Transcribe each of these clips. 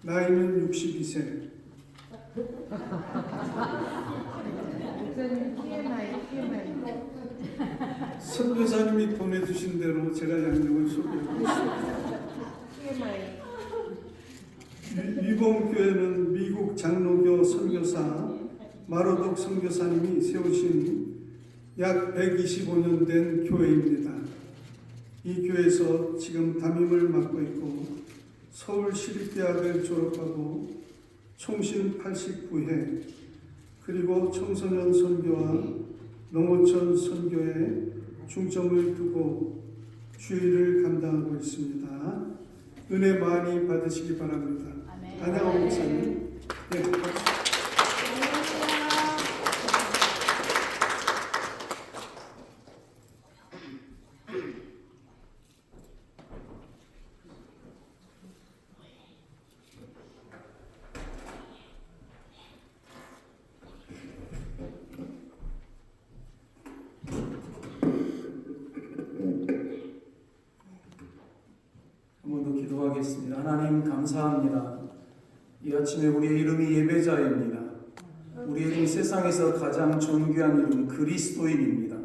나이는 62세. 목사님 TMI. 선교사님이 보내주신 대로 제가 양력을 소개하겠습니다. TMI. 위봉교회는 미국 장로교 선교사 마로독 선교사님이 세우신 약 125년 된 교회입니다. 이 교회에서 지금 담임을 맡고 있고 서울시립대학을 졸업하고 총신 89회 그리고 청소년 선교와 농어촌 선교에 중점을 두고 주의를 감당하고 있습니다. 은혜 많이 받으시기 바랍니다. 안양호 목사님. 네. 한 번 더 기도하겠습니다. 하나님 감사합니다. 이 아침에 우리의 이름이 예배자입니다. 우리의 이름 세상에서 가장 존귀한 이름 그리스도인입니다.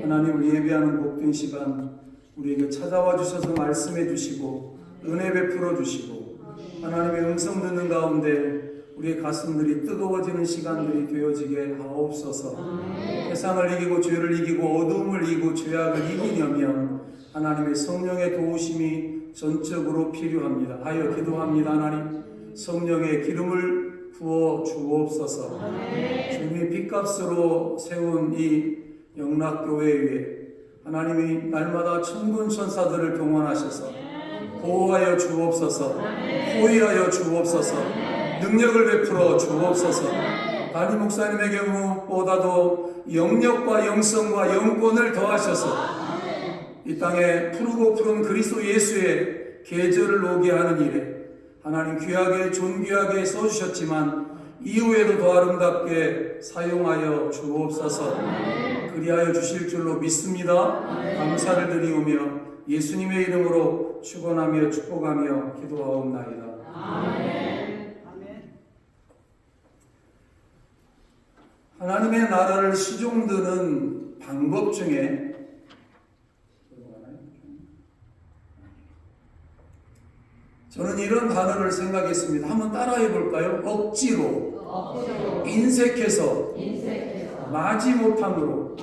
하나님을 예배하는 복된 시간 우리에게 찾아와 주셔서 말씀해 주시고 은혜 베풀어 주시고 하나님의 음성 듣는 가운데 우리의 가슴들이 뜨거워지는 시간들이 되어지게 하옵소서. 세상을 이기고 죄를 이기고 어두움을 이기고 죄악을 이기려면 하나님의 성령의 도우심이 전적으로 필요합니다. 하여 기도합니다. 하나님 성령의 기름을 부어 주옵소서. 주님이 빚값으로 세운 이 영락교회 위에 하나님이 날마다 천군 천사들을 동원하셔서 보호하여 주옵소서. 호위하여 주옵소서. 능력을 베풀어 주옵소서. 담임 목사님에게 무엇보다도 영력과 영성과 영권을 더하셔서 이 땅에 푸르고 푸른 그리스도 예수의 계절을 오게 하는 일에 하나님 귀하게 존귀하게 써주셨지만 이후에도 더 아름답게 사용하여 주옵소서. 그리하여 주실 줄로 믿습니다. 감사를 드리오며 예수님의 이름으로 축원하며 축복하며 기도하옵나이다. 아멘. 하나님의 나라를 시종드는 방법 중에 저는 이런 단어를 생각했습니다. 한번 따라해 볼까요? 억지로. 인색해서, 마지못함으로,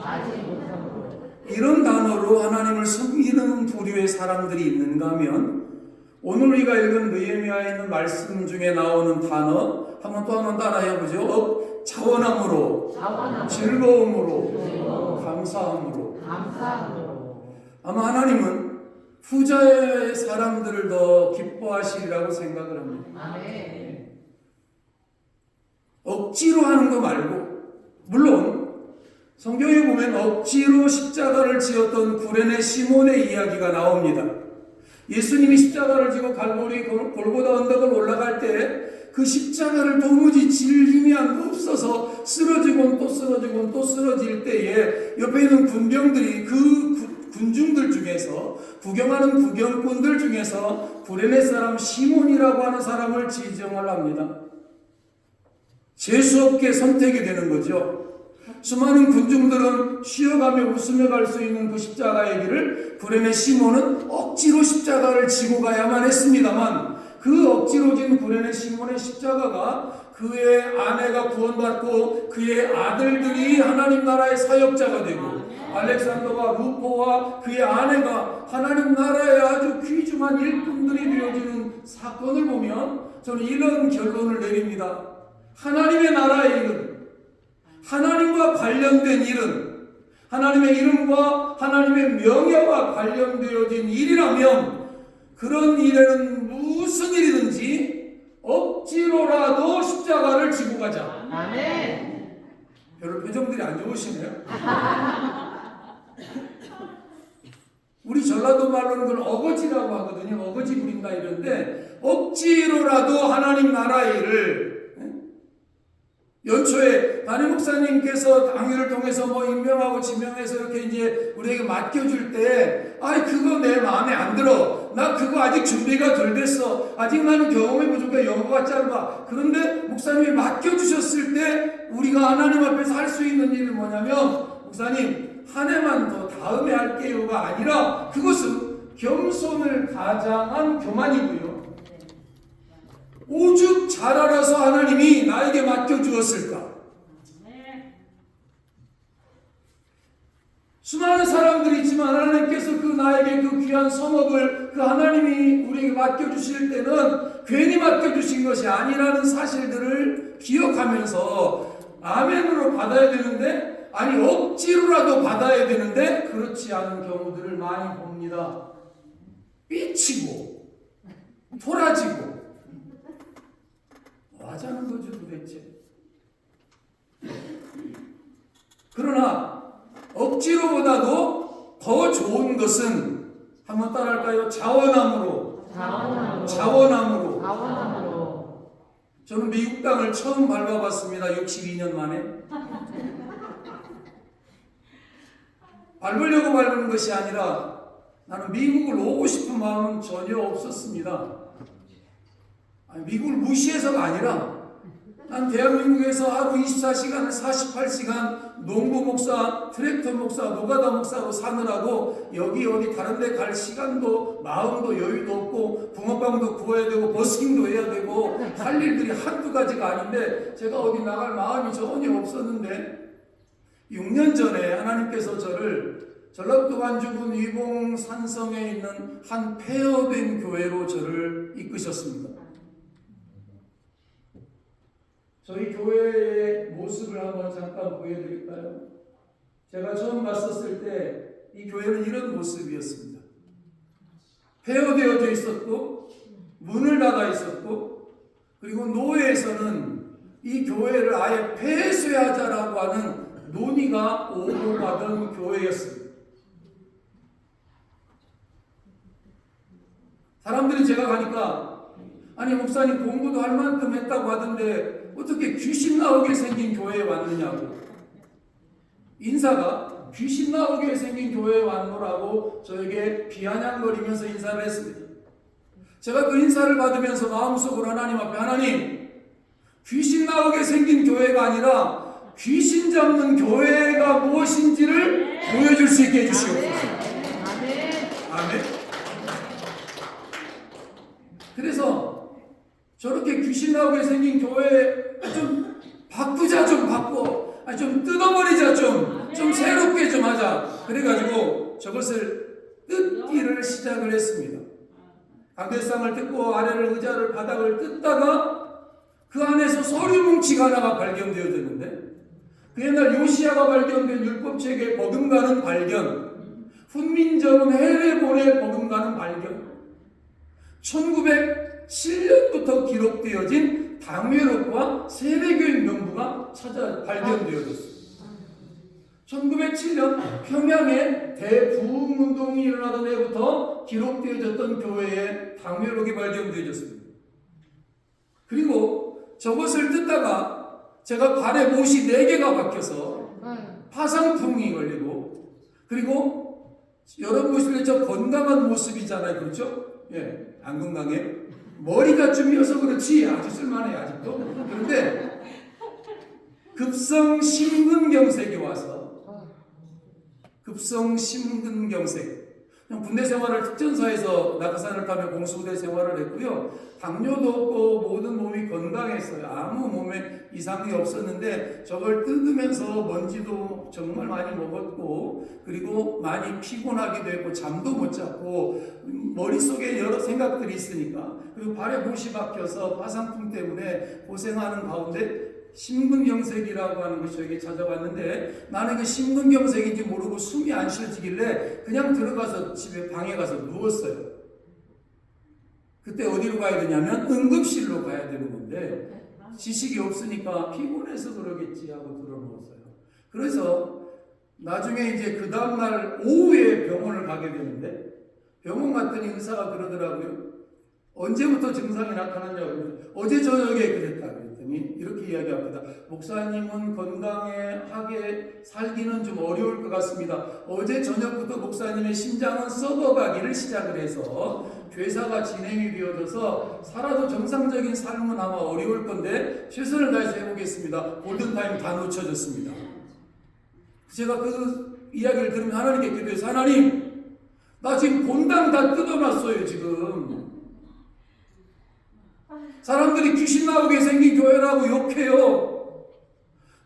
이런 단어로 하나님을 섬기는 부류의 사람들이 있는가 하면 오늘 우리가 읽은 느헤미야에 있는 말씀 중에 나오는 단어 한번 따라해 보죠. 자원함으로, 즐거움으로, 감사함으로. 아마 하나님은 후자의 사람들을 더 기뻐하시리라고 생각을 합니다. 아멘. 억지로 하는 거 말고, 물론 성경에 보면 억지로 십자가를 지었던 구레네 시몬의 이야기가 나옵니다. 예수님이 십자가를 지고 갈보리 골고다 언덕을 올라갈 때 그 십자가를 도무지 질 힘이 없어서 쓰러지곤 또 쓰러지곤 또 쓰러질 때에 옆에 있는 군병들이 그 군중들 중에서 구경하는 구경꾼들 중에서 구레네 사람 시몬이라고 하는 사람을 지정을 합니다. 재수없게 선택이 되는 거죠. 수많은 군중들은 쉬어가며 웃으며 갈 수 있는 그 십자가의 길을 구레네 시몬은 억지로 십자가를 지고 가야만 했습니다만 그 억지로 진 구레네 시몬의 십자가가 그의 아내가 구원받고 그의 아들들이 하나님 나라의 사역자가 되고 알렉산더와 루포와 그의 아내가 하나님 나라의 아주 귀중한 일꾼들이 되어지는 사건을 보면 저는 이런 결론을 내립니다. 하나님의 나라의 일은, 하나님과 관련된 일은, 하나님의 이름과 하나님의 명예와 관련되어진 일이라면 그런 일에는 무슨 일이든지 억지로라도 십자가를 지고 가자. 아멘. 별로 표정들이 안 좋으시네요. 우리 전라도 말로는 그걸 어거지라고 하거든요. 어거지 부린다 이런데 억지로라도 하나님 나라의 일을 연초에 담임 목사님께서 당회를 통해서 임명하고 지명해서 이렇게 이제 우리에게 맡겨줄 때, 그거 내 마음에 안 들어. 나 그거 아직 준비가 덜 됐어. 아직 나는 경험이 부족해. 영어가 짧아. 그런데 목사님이 맡겨주셨을 때 우리가 하나님 앞에서 할 수 있는 일은 뭐냐면, 목사님 한 해만 더 다음에 할게요가 아니라 그것은 겸손을 가장한 교만이고요. 오죽 잘 알아서 하나님이 나에게 맡겨주었을까. 수많은 사람들이 있지만 하나님께서 그 나에게 그 귀한 성업을 그 하나님이 우리에게 맡겨주실 때는 괜히 맡겨주신 것이 아니라는 사실들을 기억하면서 아멘으로 받아야 되는데, 아니 억지로라도 받아야 되는데 그렇지 않은 경우들을 많이 봅니다. 삐치고 토라지고 뭐 하자는 거죠 도대체. 그러나 억지로보다도 더 좋은 것은 한번 따라할까요? 자원함으로. 저는 미국 땅을 처음 밟아봤습니다. 62년 만에. 밟으려고 밟는 것이 아니라 나는 미국을 오고 싶은 마음은 전혀 없었습니다. 아니, 미국을 무시해서가 아니라 난 대한민국에서 하루 24시간을 48시간 농부 목사, 트랙터 목사, 노가다 목사로 사느라고 여기 어디 다른 데 갈 시간도 마음도 여유도 없고 붕어빵도 구워야 되고 버스킹도 해야 되고 할 일들이 한두 가지가 아닌데 제가 어디 나갈 마음이 전혀 없었는데 6년 전에 하나님께서 저를 전라도 완주군 위봉 산성에 있는 한 폐허된 교회로 저를 이끄셨습니다. 저희 교회의 모습을 한번 잠깐 보여드릴까요? 제가 처음 봤었을 때 이 교회는 이런 모습이었습니다. 폐허되어져 있었고 문을 닫아 있었고, 그리고 노회에서는 이 교회를 아예 폐쇄하자라고 하는 논의가 오고 가던 교회였습니다. 사람들이 제가 가니까 아니 목사님 공부도 할 만큼 했다고 하던데 어떻게 귀신 나오게 생긴 교회에 왔느냐고. 인사가 귀신 나오게 생긴 교회에 왔노라고 저에게 비아냥거리면서 인사를 했습니다. 제가 그 인사를 받으면서 마음속으로 하나님 앞에, 하나님 귀신 나오게 생긴 교회가 아니라 귀신 잡는 교회가 무엇인지를 보여줄 수 있게 해주시옵소서. 아멘. 그래서 저렇게 귀신 나오게 생긴 교회 좀 바꾸자, 좀 바꿔, 좀 뜯어버리자, 좀 새롭게 좀 하자. 그래가지고 저것을 뜯기를 시작을 했습니다. 강대상을 뜯고 아래를 의자를 바닥을 뜯다가 그 안에서 서류 뭉치가 하나가 발견되어졌는데, 그 옛날 요시야가 발견된 율법책에 버금가는 발견, 훈민정음 해례본에 버금가는 발견, 1907년부터 기록되어진 당회록과 세례교인 명부가 발견되어졌습니다. 1907년 평양에 대부흥운동이 일어나던 해부터 기록되어졌던 교회의 당회록이 발견되어졌습니다. 그리고 저것을 뜯다가 제가 발에 못이 4개가 박혀서 파상풍이 걸리고, 그리고 여러분 보실 때 저 건강한 모습이잖아요. 그렇죠? 예, 안 건강해요? 머리가 쯤이어서 그렇지 아주 쓸만해요 아직도. 그런데 급성 심근경색이 와서, 급성 심근경색, 군대 생활을 특전사에서 낙하산을 타며 공수부대 생활을 했고요. 당뇨도 없고 모든 몸이 건강했어요. 아무 몸에 이상이 없었는데 저걸 뜯으면서 먼지도 정말 많이 먹었고, 그리고 많이 피곤하기도 했고 잠도 못 잤고 머릿속에 여러 생각들이 있으니까, 그리고 발에 못이 박혀서 파상풍 때문에 고생하는 가운데 심근경색이라고 하는 것이 저에게 찾아왔는데, 나는 그 심근경색인지 모르고 숨이 안 쉬어지길래 그냥 들어가서 집에 방에 가서 누웠어요. 그때 어디로 가야 되냐면 응급실로 가야 되는 건데 지식이 없으니까 피곤해서 그러겠지 하고 들어누웠어요. 그래서 나중에 이제 그 다음날 오후에 병원을 가게 되는데, 병원 갔더니 의사가 그러더라고요. 언제부터 증상이 나타났냐고. 어제 저녁에 그랬다. 그랬더니 이렇게 이야기합니다. 목사님은 건강하게 살기는 좀 어려울 것 같습니다. 어제 저녁부터 목사님의 심장은 썩어가기를 시작을 해서 괴사가 진행이 되어져서 살아도 정상적인 삶은 아마 어려울 건데 최선을 다해서 해보겠습니다. 골든타임 다 놓쳐졌습니다. 제가 그 이야기를 들으면 하나님께 기도해서 하나님, 나 지금 본당 다 뜯어놨어요. 지금 사람들이 귀신 나오게 생긴 교회라고 욕해요.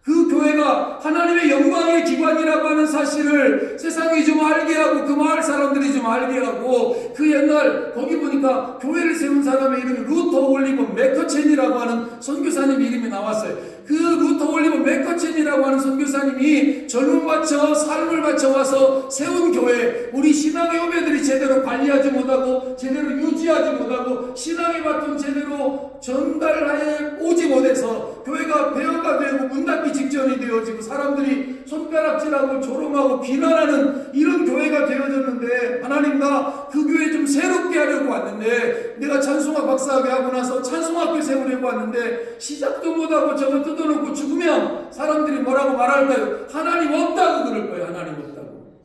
그 교회가 하나님의 영광의 기관이라고 하는 사실을 세상이 좀 알게 하고 그 마을 사람들이 좀 알게 하고 그 옛날 거기 보니까 교회를 세운 사람의 이름이 루터 올리버 맥커첸이라고 하는 선교사님 이름이 나왔어요. 그 루터 올리버 맥커첸이라고 하는 선교사님이 젊음 바쳐 삶을 바쳐 와서 세운 교회, 우리 신앙의 후배들이 제대로 관리하지 못하고 제대로 유지하지 못하고 신앙의 바톤 제대로 전달하여 오지 못해서 교회가 폐허가 되고 문 닫기 직전이 되어지고 사람들이 손가락질하고 조롱하고 비난하는 이런 교회가 되어졌는데 하나님, 나 그 교회 좀 새롭게 하려고 왔는데 내가 찬송학 박사학위 하고 나서 찬송학교 세우려고 왔는데 시작도 못하고 저거 뜯어놓고 죽으면 사람들이 뭐라고 말할까요? 하나님 없다고 그럴 거예요. 하나님 없다고.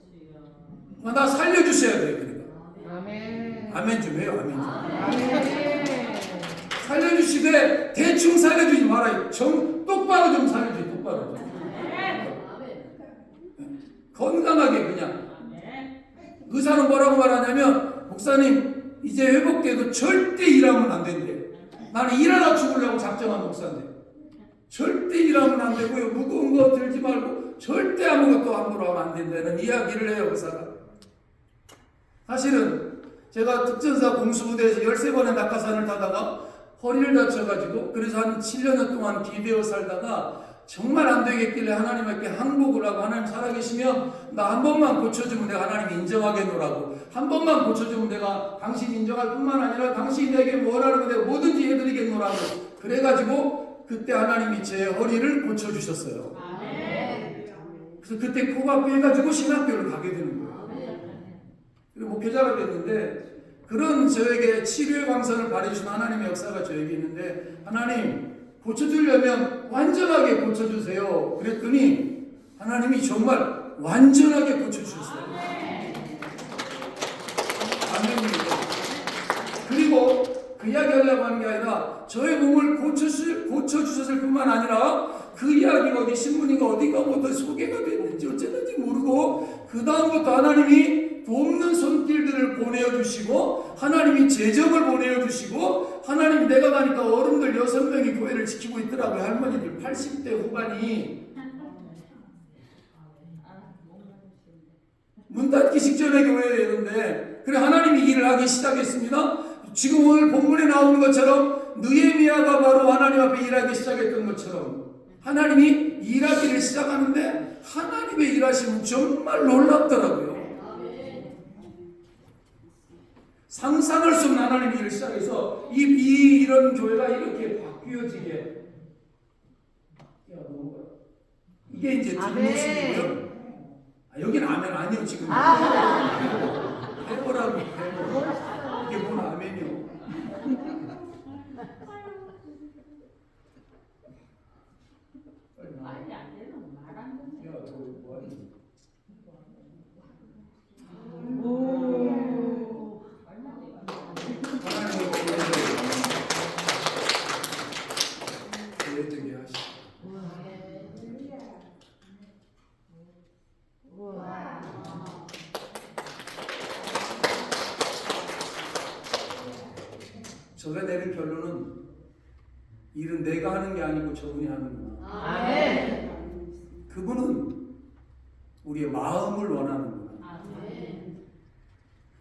나 살려주셔야 돼요. 그러니까. 아멘. 아멘 좀 해요. 아멘 좀. 아멘. 살려주시되 대충 살려주지 말아요. 똑바로 좀 살려주세요. 똑바로 좀. 건강하게 그냥. 의사는 뭐라고 말하냐면 목사님 이제 회복돼도 절대 일하면 안 된대요. 나는 일하다 죽으려고 작정한 목사인데 절대 일하면 안 되고요. 무거운 거 들지 말고 절대 아무것도 함부로 하면 안 된다는 이야기를 해요. 의사가. 사실은 제가 특전사 공수부대에서 13번의 낙하산을 타다가 허리를 다쳐가지고 그래서 한 7년 동안 기대어 살다가 정말 안 되겠길래 하나님께 항복을 하고 하나님 살아계시면 나 한 번만 고쳐주면 내가 하나님 인정하겠노라고, 한 번만 고쳐주면 내가 당신 인정할 뿐만 아니라 당신이 내게 원하는 거 내가 뭐든지 해드리겠노라고 그래가지고 그때 하나님이 제 허리를 고쳐주셨어요. 그래서 그때 코가 빼가지고 신학교를 가게 되는 거예요. 그리고 목회자가 됐는데 그런 저에게 치료의 광선을 발해주신 하나님의 역사가 저에게 있는데 하나님 고쳐주려면 완전하게 고쳐주세요. 그랬더니 하나님이 정말 완전하게 고쳐주셨어요. 아멘입니다. 그리고 그 이야기 하려고 하는 게 아니라 저의 몸을 고쳐주셨을 뿐만 아니라 그 이야기가 어디 신문인가 어딘가 뭐 소개가 됐는지 어쨌는지 모르고 그 다음부터 하나님이 돕는 손길들을 보내어주시고 하나님이 재정을 보내어주시고 하나님이 내가 가니까 어른들 6명이 교회를 지키고 있더라고요. 할머니들 80대 후반이 문 닫기 직전에 교회에 있는데 그래 하나님이 일을 하기 시작했습니다. 지금 오늘 본문에 나오는 것처럼 느헤미야가 바로 하나님 앞에 일하기 시작했던 것처럼 하나님이 일하기를 시작하는데 하나님의 일하심은 정말 놀랍더라고요. 상상할 수 없는 하나님의 일을 시작해서 이런 교회가 이렇게 바뀌어지게 이게 이제 뒷모습이고요. 여기는 아멘 아니요 지금 해보라고 해보. 이게 뭔 아멘이요. 말이 안 되는 말안 되는. 야, 너 뭐하니? 하나님의 교회 되게 하시고. 제가 내린 결론은 일은 내가 하는 게 아니고 저분이 하는구나. 아멘. 그분은 우리의 마음을 원하는구나. 아멘.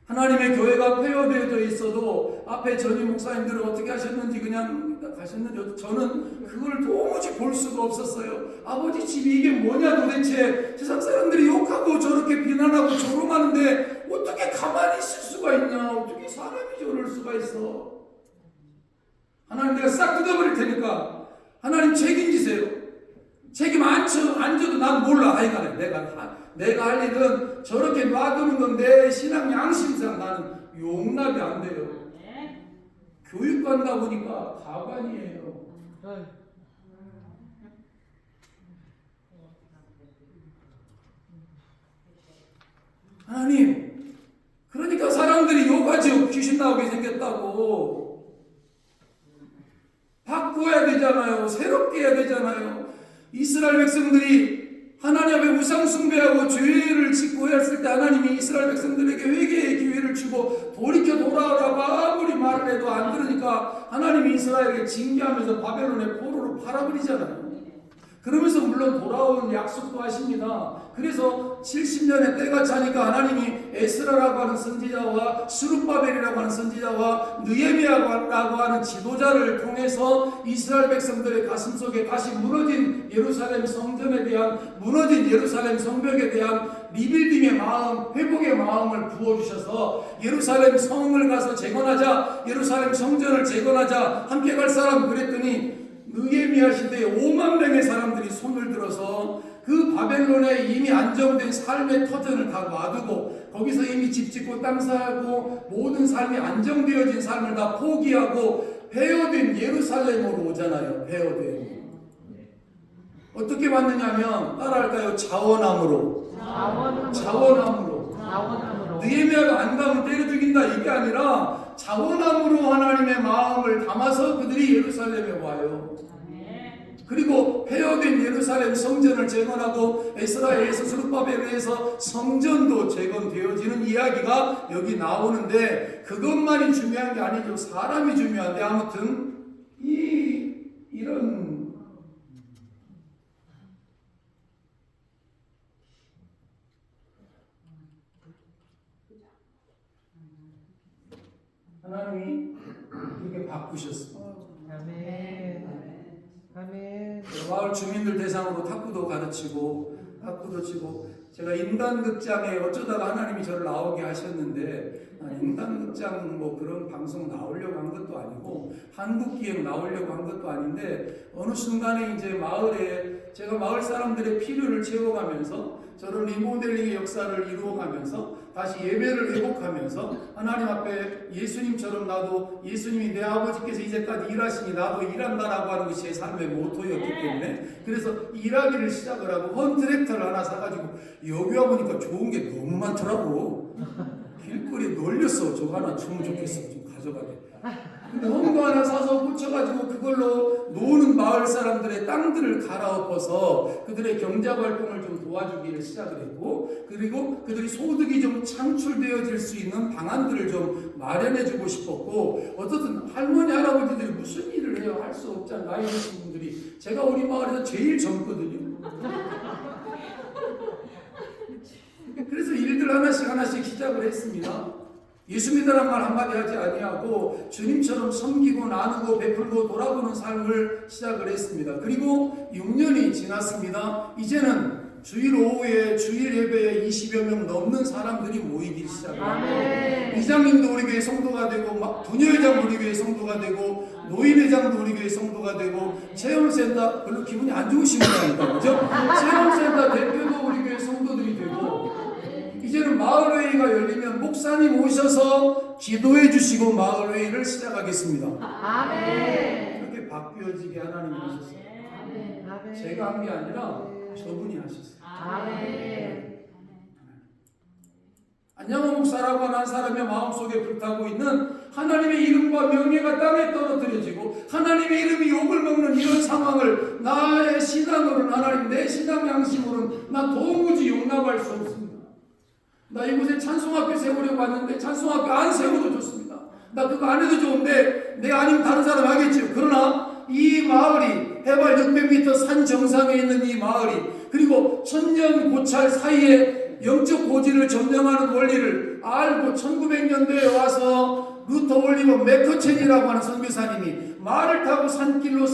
하나님의 교회가 폐허되어져 있어도 앞에 전임 목사님들은 어떻게 하셨는지 그냥 가셨는지 저는 그걸 도무지 볼 수가 없었어요. 아버지 집이 이게 뭐냐 도대체. 세상 사람들이 욕하고 저렇게 비난하고 조롱하는데 어떻게 가만히 있을 수가 있냐. 어떻게 사람이 저럴 수가 있어. 하나님 내가 싹 뜯어버릴 테니까 하나님 책임지세요. 책임 안 져도 난 몰라. 하여간에 내가 할 일은 저렇게 놔두는 건 내 신앙 양심상 나는 용납이 안 돼요. 교육관 가보니까 가관이에요. 하나님, 그러니까 사람들이 욕하죠. 귀신 나오게 생겼다고. 바꿔야 되잖아요. 새롭게 해야 되잖아요. 이스라엘 백성들이 하나님 앞에 우상 숭배하고 죄를 짓고 했을 때 하나님이 이스라엘 백성들에게 회개의 기회를 주고 돌이켜 돌아오라고 아무리 말을 해도 안 들으니까 하나님이 이스라엘에게 징계하면서 바벨론의 포로로 팔아버리잖아요. 그러면서 물론 돌아오는 약속도 하십니다. 그래서 70년의 때가 차니까 하나님이 에스라라고 하는 선지자와 스룹바벨이라고 하는 선지자와 느헤미야라고 하는 지도자를 통해서 이스라엘 백성들의 가슴속에 다시 무너진 예루살렘 성전에 대한, 무너진 예루살렘 성벽에 대한 리빌딩의 마음, 회복의 마음을 부어주셔서 예루살렘 성을 가서 재건하자, 예루살렘 성전을 재건하자, 함께 갈 사람 그랬더니 느헤미야 시대에 5만 명의 사람들이 손을 들어서 그 바벨론에 이미 안정된 삶의 터전을 다 놔두고 거기서 이미 집 짓고 땅 사고 모든 삶이 안정되어진 삶을 다 포기하고 회오된 예루살렘으로 오잖아요. 회오된. 어떻게 왔느냐면 따라할까요? 자원함으로. 자원함으로. 느헤미야가 안 가면 때려 죽인다 이게 아니라 자원함으로 하나님의 마음을 담아서 그들이 예루살렘에 와요. 그리고 폐허된 예루살렘 성전을 재건하고 에스라에 의해서 스룹바벨에 의해서 성전도 재건되어지는 이야기가 여기 나오는데 그것만이 중요한 게 아니죠. 사람이 중요한데 아무튼 이런 하나님이 이렇게 바꾸셨습니다. 아멘. 마을 주민들 대상으로 탁구도 가르치고 탁구도 치고 제가 인간극장에 어쩌다가 하나님이 저를 나오게 하셨는데 인간극장 뭐 그런 방송 나오려고 한 것도 아니고 한국기행 나오려고 한 것도 아닌데 어느 순간에 이제 마을에 제가 마을 사람들의 필요를 채워가면서 저런 리모델링의 역사를 이루어가면서 다시 예배를 회복하면서 하나님 앞에 예수님처럼 나도 예수님이 내 아버지께서 이제까지 일하시니 나도 일한다라고 하는 것이 제 삶의 모토였기 때문에 그래서 일하기를 시작을 하고 헌트랙터를 하나 사가지고 여기 와보니까 좋은 게 너무 많더라고. 길거리에 널렸어. 저거 하나 주면 좋겠어. 좀 가져가게. 근데 홈도 하나 사서 붙여가지고 그걸로 노는 마을 사람들의 땅들을 갈아엎어서 그들의 경제활동을 좀 도와주기를 시작을 했고 그리고 그들이 소득이 좀 창출되어질 수 있는 방안들을 좀 마련해주고 싶었고 어떻든 할머니 할아버지들이 무슨 일을 해요? 할 수 없잖아요. 나이 드신 분들이. 제가 우리 마을에서 제일 젊거든요. 그래서 일들 하나씩 시작을 했습니다. 예수 믿으란 말 한마디 하지 아니하고 주님처럼 섬기고 나누고 베풀고 돌아보는 삶을 시작을 했습니다. 그리고 6년이 지났습니다. 이제는 주일 오후에 주일 예배에 20여 명 넘는 사람들이 모이기 시작합니다. 이장님도 우리 교회 성도가 되고 부녀회장도 우리 교회 성도가 되고 노인회장도 우리 교회 성도가 되고 체험센터 별로 기분이 안 좋으신 분이니까 그죠? 체험센터 대표도 우리 교회 성도들이 되고 이제는 마을회의가 열리면 목사님 오셔서 기도해 주시고 마을회의를 시작하겠습니다. 아멘. 그렇게 바뀌어지게 하나님이 하셨어요. 아멘. 제가 한 게 아니라 저분이 하셨어요. 아멘. 안양호 목사라고 하는 사람의 마음속에 불타고 있는 하나님의 이름과 명예가 땅에 떨어뜨려지고 하나님의 이름이 욕을 먹는 이런 상황을 나의 신앙으로는 하나님 내 신앙 양심으로는 나 도무지 용납할 수 없습니다. 나 이곳에 찬송학교 세우려고 왔는데 찬송학교 안 세워도 좋습니다. 나 그거 안 해도 좋은데 내가 아니면 다른 사람 하겠죠. 그러나 이 마을이 해발 600m 산 정상에 있는 이 마을이 그리고 천년 고찰 사이에 영적 고지를 점령하는 원리를 알고 1900년대에 와서 루터 올리버 맥커첸이라고 하는 선교사님이 말을 타고 산길로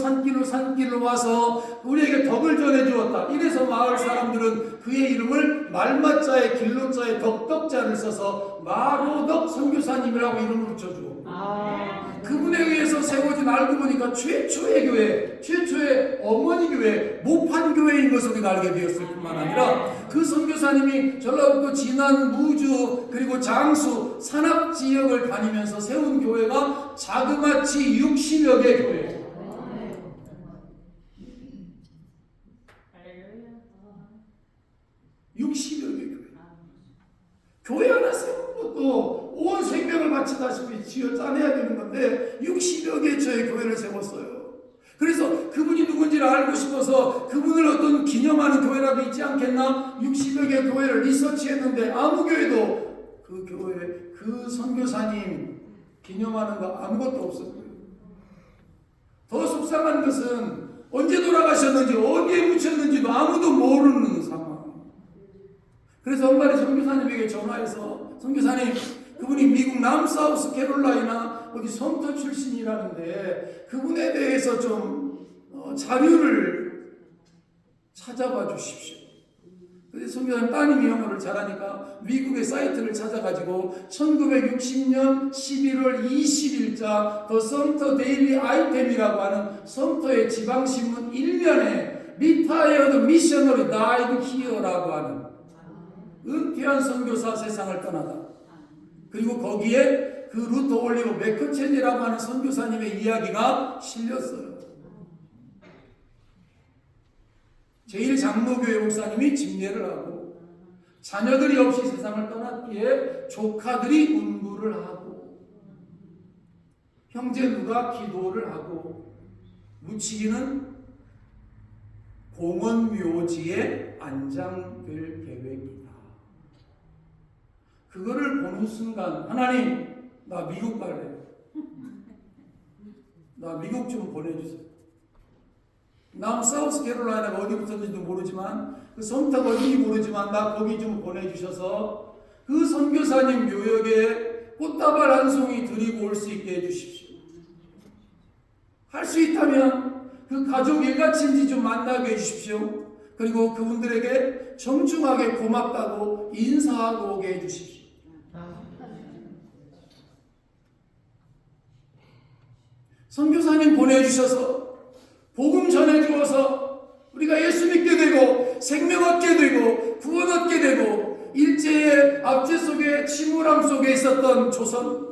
와서 우리에게 덕을 전해주었다. 이래서 마을 사람들은 그의 이름을 말마자에 길로자에 덕덕자를 써서 마로덕 선교사님이라고 이름을 붙여주고 그분에 의해서 세워진 알고 보니까 최초의 교회, 최초의 어머니 교회, 모판 교회인 것을 우리가 알게 되었을 뿐만 아니라 그 선교사님이 전라북도 진안, 무주 그리고 장수, 산악 지역을 다니면서 세운 교회가 자그마치 60여 개 교회. 60여 개 교회. 교회 하나 세우는 것도 온 생명을 바치다시피 지어 짜내야 되는 건데 60여 개의 교회를 세웠어요. 그래서 그분이 누군지를 알고 싶어서 그분을 어떤 기념하는 교회라도 있지 않겠나? 60여 개 교회를 리서치했는데 아무 교회도 그 교회, 그 선교사님 기념하는 거 아무것도 없었고요. 더 속상한 것은 언제 돌아가셨는지 어디에 묻혔는지도 아무도 모르는 상황. 그래서 한 마리 선교사님에게 전화해서 선교사님, 그분이 미국 남사우스 캐롤라이나 어디 섬터 출신이라는데 그분에 대해서 좀 자료를 찾아봐 주십시오. 그래서 선교사님 따님이 영어를 잘하니까 미국의 사이트를 찾아가지고 1960년 11월 20일자 더 섬터 데일리 아이템이라고 하는 섬터의 지방신문 1면에 Retired Missionary Died Here라고 하는 은퇴한 선교사 세상을 떠나다. 그리고 거기에 그 루터 올리브 맥커첸이라고 하는 선교사님의 이야기가 실렸어요. 제1장로교회 목사님이 집례를 하고 자녀들이 없이 세상을 떠났기에 조카들이 운구를 하고 형제 누가 기도를 하고 묻히기는 공원 묘지에 안장될 계획이다. 그거를 보는 순간 하나님, 나 미국 갈래. 나 미국 좀 보내주세요. 남 사우스 캐롤라이나가 어디 붙었는지도 모르지만 그 섬터가 어딘지 모르지만 나 거기 좀 보내주셔서 그 선교사님 묘역에 꽃다발 한 송이 드리고 올 수 있게 해주십시오. 할 수 있다면 그 가족 일가친지 좀 만나게 해주십시오. 그리고 그분들에게 정중하게 고맙다고 인사하고 오게 해주십시오. 선교사님 보내주셔서 복음 전해주어서 우리가 예수 믿게 되고 생명 얻게 되고 구원 얻게 되고 일제의 압제 속에 침울함 속에 있었던 조선,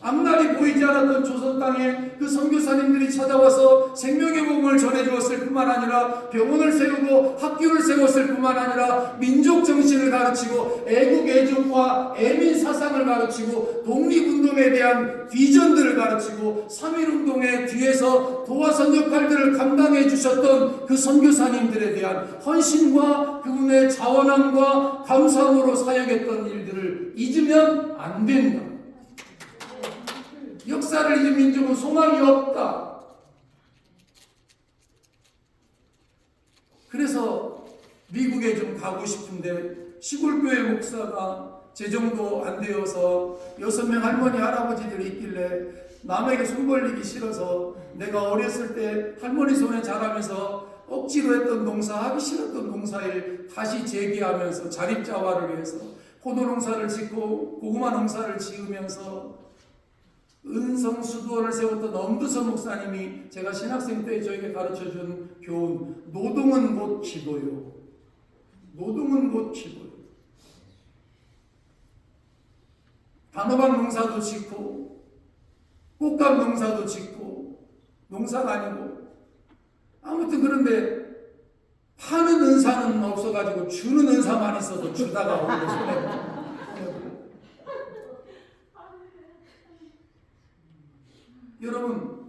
앞날이 보이지 않았던 조선 땅에 그 선교사님들이 찾아와서 생명의 복음을 전해주었을 뿐만 아니라 병원을 세우고 학교를 세웠을 뿐만 아니라 민족 정신을 가르치고 애국 애족과 애민 사상을 가르치고 독립운동에 대한 비전들을 가르치고 3.1운동의 뒤에서 도화선 역할들을 감당해 주셨던 그 선교사님들에 대한 헌신과 그분의 자원함과 감사함으로 사역했던 일들을 잊으면 안 된다. 역사를 잊은 민족은 소망이 없다. 그래서 미국에 좀 가고 싶은데 시골교회 목사가 재정도 안 되어서 6명 할머니 할아버지들이 있길래 남에게 손 벌리기 싫어서 내가 어렸을 때 할머니 손에 자라면서 억지로 했던 농사, 하기 싫었던 농사일 다시 재기하면서 자립자활을 위해서 포도 농사를 짓고 고구마 농사를 지으면서 은성수도원을 세웠던 엄두선 목사님이 제가 신학생 때 저에게 가르쳐준 교훈, 노동은 곧 기도요. 노동은 곧 기도요. 단호박 농사도 짓고 꽃감 농사도 짓고 농사가 아니고 아무튼 그런데 파는 은사는 없어가지고 주는 은사만 있어서 주다가 오히려 손해보죠. 여러분,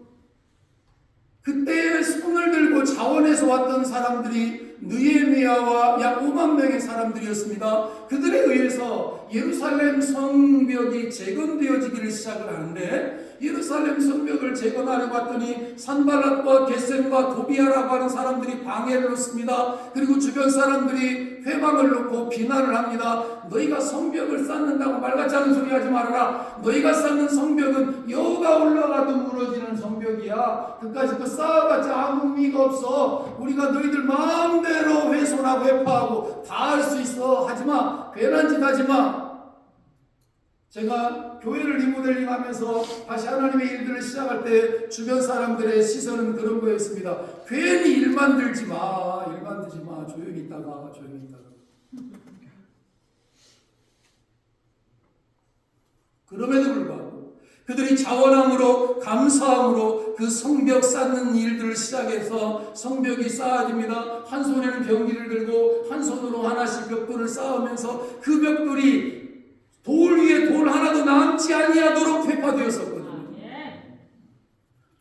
그때 손을 들고 자원해서 왔던 사람들이 느헤미야와 약 5만 명의 사람들이었습니다. 그들에 의해서 예루살렘 성벽이 재건되어지기를 시작을 하는데 예루살렘 성벽을 재건하려고 했더니 산발랏과 게셈과 도비아라고 하는 사람들이 방해를 놓습니다. 그리고 주변 사람들이 회방을 놓고 비난을 합니다. 너희가 성벽을 쌓는다고 말같지 않은 소리 하지 말아라. 너희가 쌓는 성벽은 여호가 올라가도 무너지는 성벽이야. 그까짓 거 쌓아봤자 아무 의미가 없어. 우리가 너희들 마음대로 훼손하고 회파하고 다 할 수 있어. 하지마. 괜한 짓 하지마. 제가 교회를 리모델링 하면서 다시 하나님의 일들을 시작할 때 주변 사람들의 시선은 그런 거였습니다. 괜히 일 만들지 마. 일 만들지 마. 조용히 있다가 조용히 있다가. 그럼에도 불구하고 그들이 자원함으로 감사함으로 그 성벽 쌓는 일들을 시작해서 성벽이 쌓아집니다. 한 손에는 병기를 들고 한 손으로 하나씩 벽돌을 쌓으면서 그 벽돌이 돌 위에 돌 하나도 남지 아니하도록 회파되었었거든요.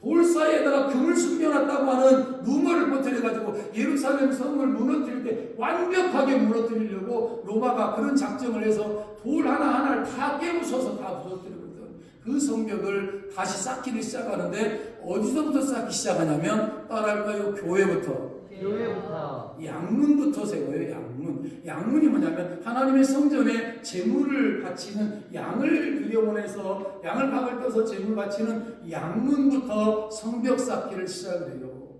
돌 사이에다가 금을 숨겨놨다고 하는 루머를 퍼뜨려가지고 예루살렘 성을 무너뜨릴 때 완벽하게 무너뜨리려고 로마가 그런 작정을 해서 돌 하나하나를 다 깨부숴서 다 부서뜨렸거든. 그 성벽을 다시 쌓기를 시작하는데 어디서부터 쌓기 시작하냐면 따라할까요? 교회부터. 교회부터. 양문부터 세워요. 양문. 양문이 뭐냐면 하나님의 성전에 제물을 바치는 양을 들여보내서 양을 박을 떠서 제물 바치는 양문부터 성벽 쌓기를 시작해요.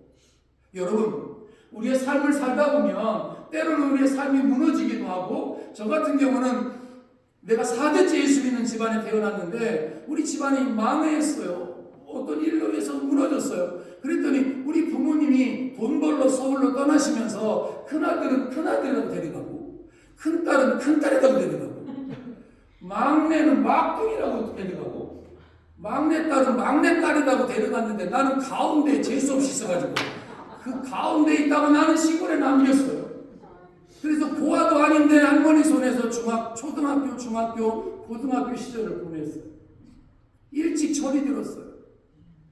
여러분, 우리의 삶을 살다 보면 때로는 우리의 삶이 무너지기도 하고, 저 같은 경우는 내가 4대째 예수 믿는 집안에 태어났는데 우리 집안이 망했어요. 어떤 일로 해서 무너졌어요. 그랬더니 우리 부모님이 돈 벌러 서울로 떠나시면서 큰아들은 큰아들이라고 데려가고 큰딸은 큰딸이라고 데려가고 막내는 막둥이라고 데려가고 막내딸은 막내딸이라고 데려갔는데 나는 가운데에 재수없이 있어가지고 그 가운데에 있다가 나는 시골에 남겼어요. 그래서 고아도 아닌데 할머니 손에서 초등학교, 중학교, 고등학교 시절을 보냈어요. 일찍 철이 들었어요.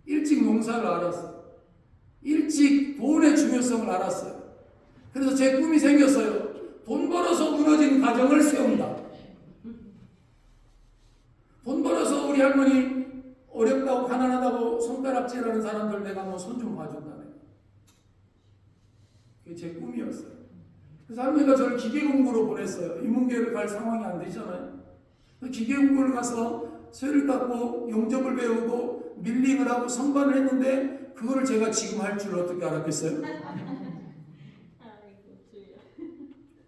일찍 농사를 알았어요. 일찍 돈의 중요성을 알았어요. 그래서 제 꿈이 생겼어요. 돈 벌어서 무너진 가정을 세운다. 돈 벌어서 우리 할머니 어렵다고 가난하다고 손가락질하는 사람들 내가 뭐 손 좀 봐준다네. 그게 제 꿈이었어요. 그래서 할머니가 저를 기계공부로 보냈어요. 인문계를 갈 상황이 안 되잖아요. 기계공부를 가서 쇠를 닦고 용접을 배우고 밀링을 하고 선반을 했는데 그거를 제가 지금 할 줄 어떻게 알았겠어요?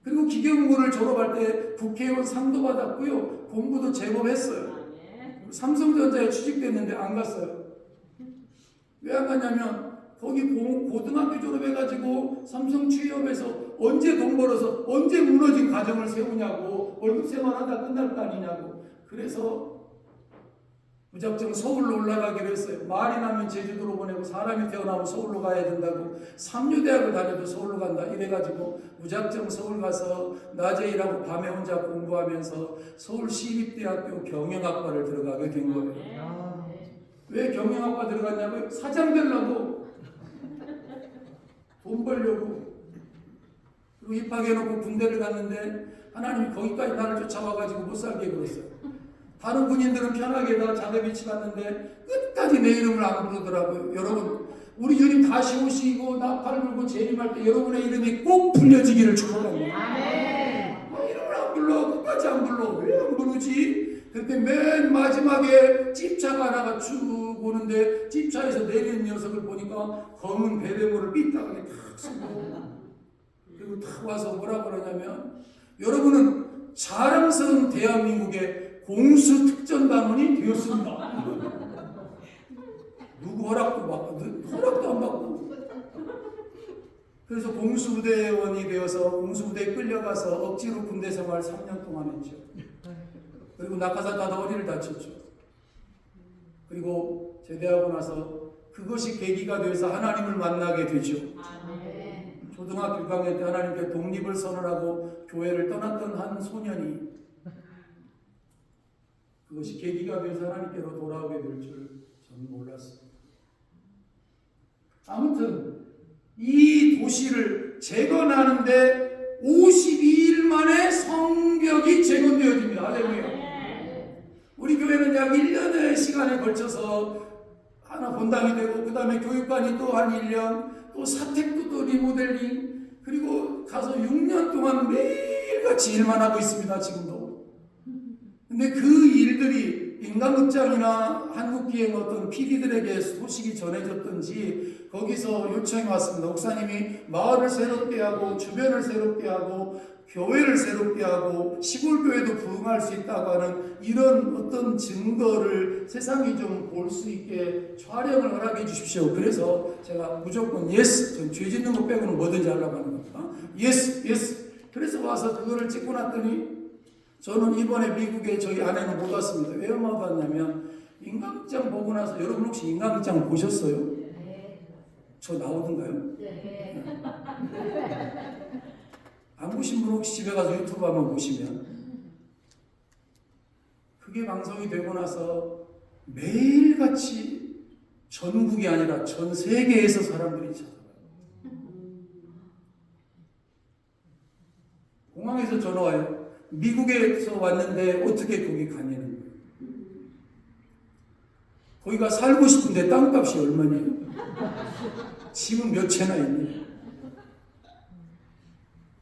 그리고 기계공부를 졸업할 때 국회의원 상도 받았고요. 공부도 제법 했어요. 삼성전자에 취직됐는데 안 갔어요. 왜 안 갔냐면 거기 고등학교 졸업해가지고 삼성 취업해서 언제 돈 벌어서 언제 무너진 가정을 세우냐고, 월급 생활하다 끝날 거 아니냐고. 그래서 무작정 서울로 올라가기로 했어요. 말이 나면 제주도로 보내고 사람이 태어나면 서울로 가야 된다고. 삼류대학을 다녀도 서울로 간다 이래가지고 무작정 서울 가서 낮에 일하고 밤에 혼자 공부하면서 서울시립대학교 경영학과를 들어가게 된 거예요. 왜 경영학과 들어갔냐고요? 사장 되려고. 돈 벌려고. 그리고 입학해놓고 군대를 갔는데 하나님이 거기까지 나를 쫓아와가지고 못 살게 그랬어요. 다른 군인들은 편하게 다 자대비치 갔는데 끝까지 내 이름을 안 부르더라고요. 여러분, 우리 주님 다시 오시고 나팔 불고 재림할 때 여러분의 이름이 꼭 불려지기를 축복합니다. 이름을 안 불러. 끝까지 안 불러. 왜 안 부르지? 그때 맨 마지막에 집차가 하나가 쭉 오는데 집차에서 내리는 녀석을 보니까 검은 베레모를 삐딱하게 탁 쓰고 그리고 탁 와서 뭐라 그러냐면, 여러분은 자랑스러운 대한민국의 공수특전단원이 되었습니다. 누구 허락도 안 받고. 그래서 공수부대원이 되어서 공수부대에 끌려가서 억지로 군대 생활 3년 동안 했죠. 그리고 낙하산 타다 허리를 다쳤죠. 그리고 제대하고 나서 그것이 계기가 돼서 하나님을 만나게 되죠. 초등학교 6학년 때 하나님께 독립을 선언하고 교회를 떠났던 한 소년이 그것이 계기가 돼서 하나님께로 돌아오게 될 줄 저는 몰랐습니다. 아무튼 이 도시를 재건하는데 52일 만에 성벽이 재건되어집니다. 할렐루야. 우리 교회는 약 1년의 시간에 걸쳐서 하나 본당이 되고, 그 다음에 교육관이 또 한 1년, 또 사택도 또 리모델링, 그리고 가서 6년 동안 매일같이 일만 하고 있습니다. 지금도. 근데 그 일들이 인간극장이나 한국기행 어떤 PD들에게 소식이 전해졌던지 거기서 요청이 왔습니다. 목사님이 마을을 새롭게 하고 주변을 새롭게 하고 교회를 새롭게 하고 시골교회도 부흥할 수 있다고 하는 이런 어떤 증거를 세상이 좀 볼 수 있게 촬영을 허락해 주십시오. 그래서 제가 무조건 예스, 전 죄 짓는 거 빼고는 뭐든지 하려고 하는 겁니다. 예스. 그래서 와서 그거를 찍고 났더니 저는 이번에 미국에 저희 아내는 못 왔습니다. 왜 못 왔냐면 인간극장 보고 나서, 여러분 혹시 인간극장 보셨어요? 저 나오던가요? 안 보신 분 혹시 집에 가서 유튜브 한번 보시면 그게 방송이 되고 나서 매일같이 전국이 아니라 전 세계에서 사람들이 찾아와요. 공항에서 전화 와요. 미국에서 왔는데 어떻게 거기 가냐는 거예요. 거기가 살고 싶은데 땅값이 얼마냐요? 집은 몇 채나 있니?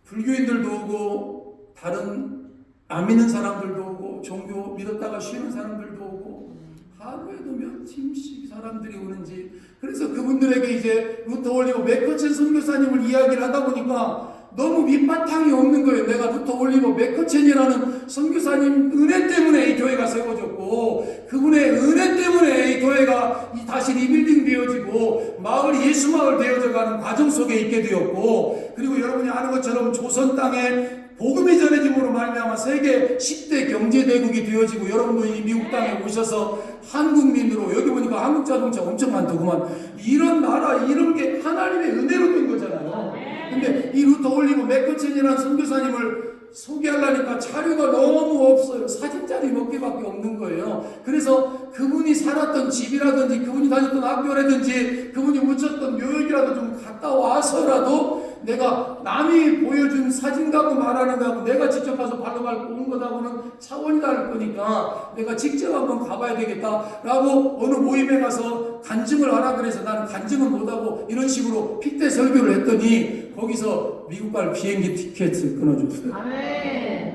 불교인들도 오고 다른 안 믿는 사람들도 오고 종교 믿었다가 쉬는 사람들도 오고 하루에도 몇 팀씩 사람들이 오는지. 그래서 그분들에게 이제 루터 올리고 맥커첸 선교사님을 이야기를 하다 보니까 너무 밑바탕이 없는 거예요. 내가 루터 올리고 맥커첸이라는 선교사님 은혜 때문에 이 교회가 세워졌고 그분의 은혜 때문에 이 교회가 다시 리빌딩 되어지고 마을이 예수마을 되어져가는 과정 속에 있게 되었고, 그리고 여러분이 아는 것처럼 조선 땅에 복음이 전해짐으로 말미암아 세계 10대 경제대국이 되어지고, 여러분도 이 미국 땅에 오셔서 한국민으로, 여기 보니까 한국 자동차 엄청 많더구만. 이런 나라, 이런 게 하나님의 은혜로 된 거잖아요. 근데 이 루터 올리고 맥커첸이라는 선교사님을 소개하려니까 자료가 너무 없어요. 사진자리 몇 개밖에 없는 거예요. 그래서 그분이 살았던 집이라든지 그분이 다녔던 학교라든지 그분이 묻혔던 묘역이라도 좀 갔다 와서라도 내가 남이 보여준 사진 갖고 말하는 거하고 내가 직접 가서 발로 밟고 온 것하고는 차원이 다를 거니까 내가 직접 한번 가봐야 되겠다라고 어느 모임에 가서 간증을 하라 그래서 나는 간증은 못하고 이런 식으로 핏대 설교를 했더니 거기서 미국 갈 비행기 티켓을 끊어줬어요. 아멘.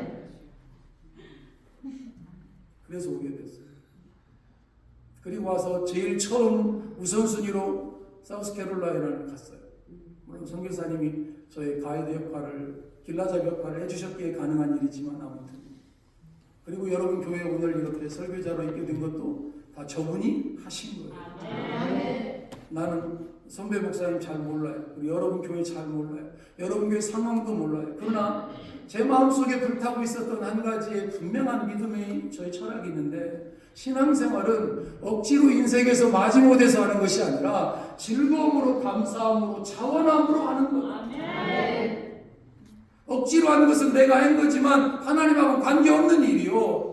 그래서 오게 됐어요. 그리고 와서 제일 처음 우선순위로 사우스캐롤라이나를 갔어요. 물론 선교사님이 저의 가이드 역할을, 길라잡이 역할을 해주셨기에 가능한 일이지만 아무튼. 그리고 여러분 교회 오늘 이렇게 설교자로 있게 된 것도 다 저분이 하신 거예요. 아멘. 나는 선배 목사님 잘 몰라요. 그리고 여러분 교회 잘 몰라요. 여러분 교회 상황도 몰라요. 그러나 제 마음속에 불타고 있었던 한 가지의 분명한 믿음의 저의 철학이 있는데, 신앙생활은 억지로 인생에서 마지못해서 하는 것이 아니라 즐거움으로, 감사함으로, 자원함으로 하는 거예요. 아멘. 억지로 하는 것은 내가 한 거지만 하나님하고 관계없는 일이요.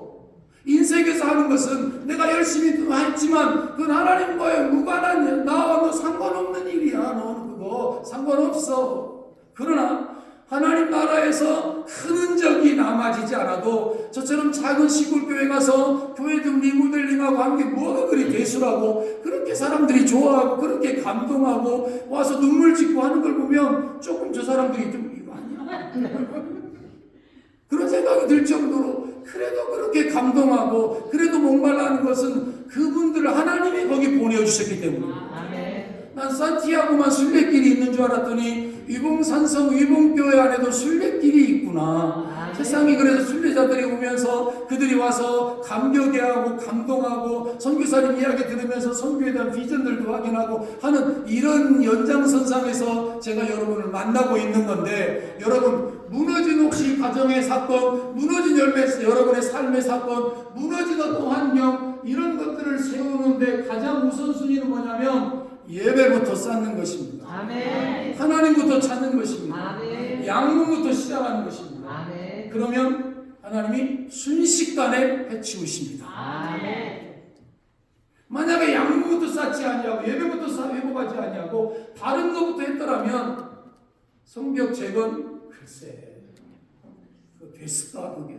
인생에서 하는 것은 내가 열심히 했지만 그건 하나님과의 무관한, 나와 너 상관없는 일이야. 너는 그거 상관없어. 그러나 하나님 나라에서 큰 흔적이 남아지지 않아도 저처럼 작은 시골 교회 가서 교회 좀 리모델링하고 한 게 뭐가 그리 대수라고 그렇게 사람들이 좋아하고 그렇게 감동하고 와서 눈물 짓고 하는 걸 보면 조금 저 사람들이 좀 이거 아니야? 그런 생각이 들 정도로 그래도 그렇게 감동하고 그래도 목말라하는 것은 그분들을 하나님이 거기 보내주셨기 때문에. 아멘. 난 산티아고만 순례길이 있는 줄 알았더니 위봉산성 위봉교회 안에도 순례길이 있구나. 세상이 그래서 순례자들이 오면서 그들이 와서 감격해하고 감동하고 선교사님 이야기 들으면서 선교에 대한 비전들도 확인하고 하는 이런 연장선상에서 제가 여러분을 만나고 있는 건데, 여러분 무너진 혹시 가정의 사건, 무너진 여러분의 삶의 사건, 무너진 어떤 환경, 이런 것들을 세우는데 가장 우선순위는 뭐냐면 예배부터 쌓는 것입니다. 아멘. 하나님부터 찾는 것입니다. 아멘. 양문부터 시작하는 것입니다. 아멘. 그러면 하나님이 순식간에 해치우십니다. 아멘. 만약에 양문부터 쌓지 아니하고 예배부터 회복하지 아니하고 다른 것부터 했더라면 성벽 재건, 글쎄 그거 됐을까? 그게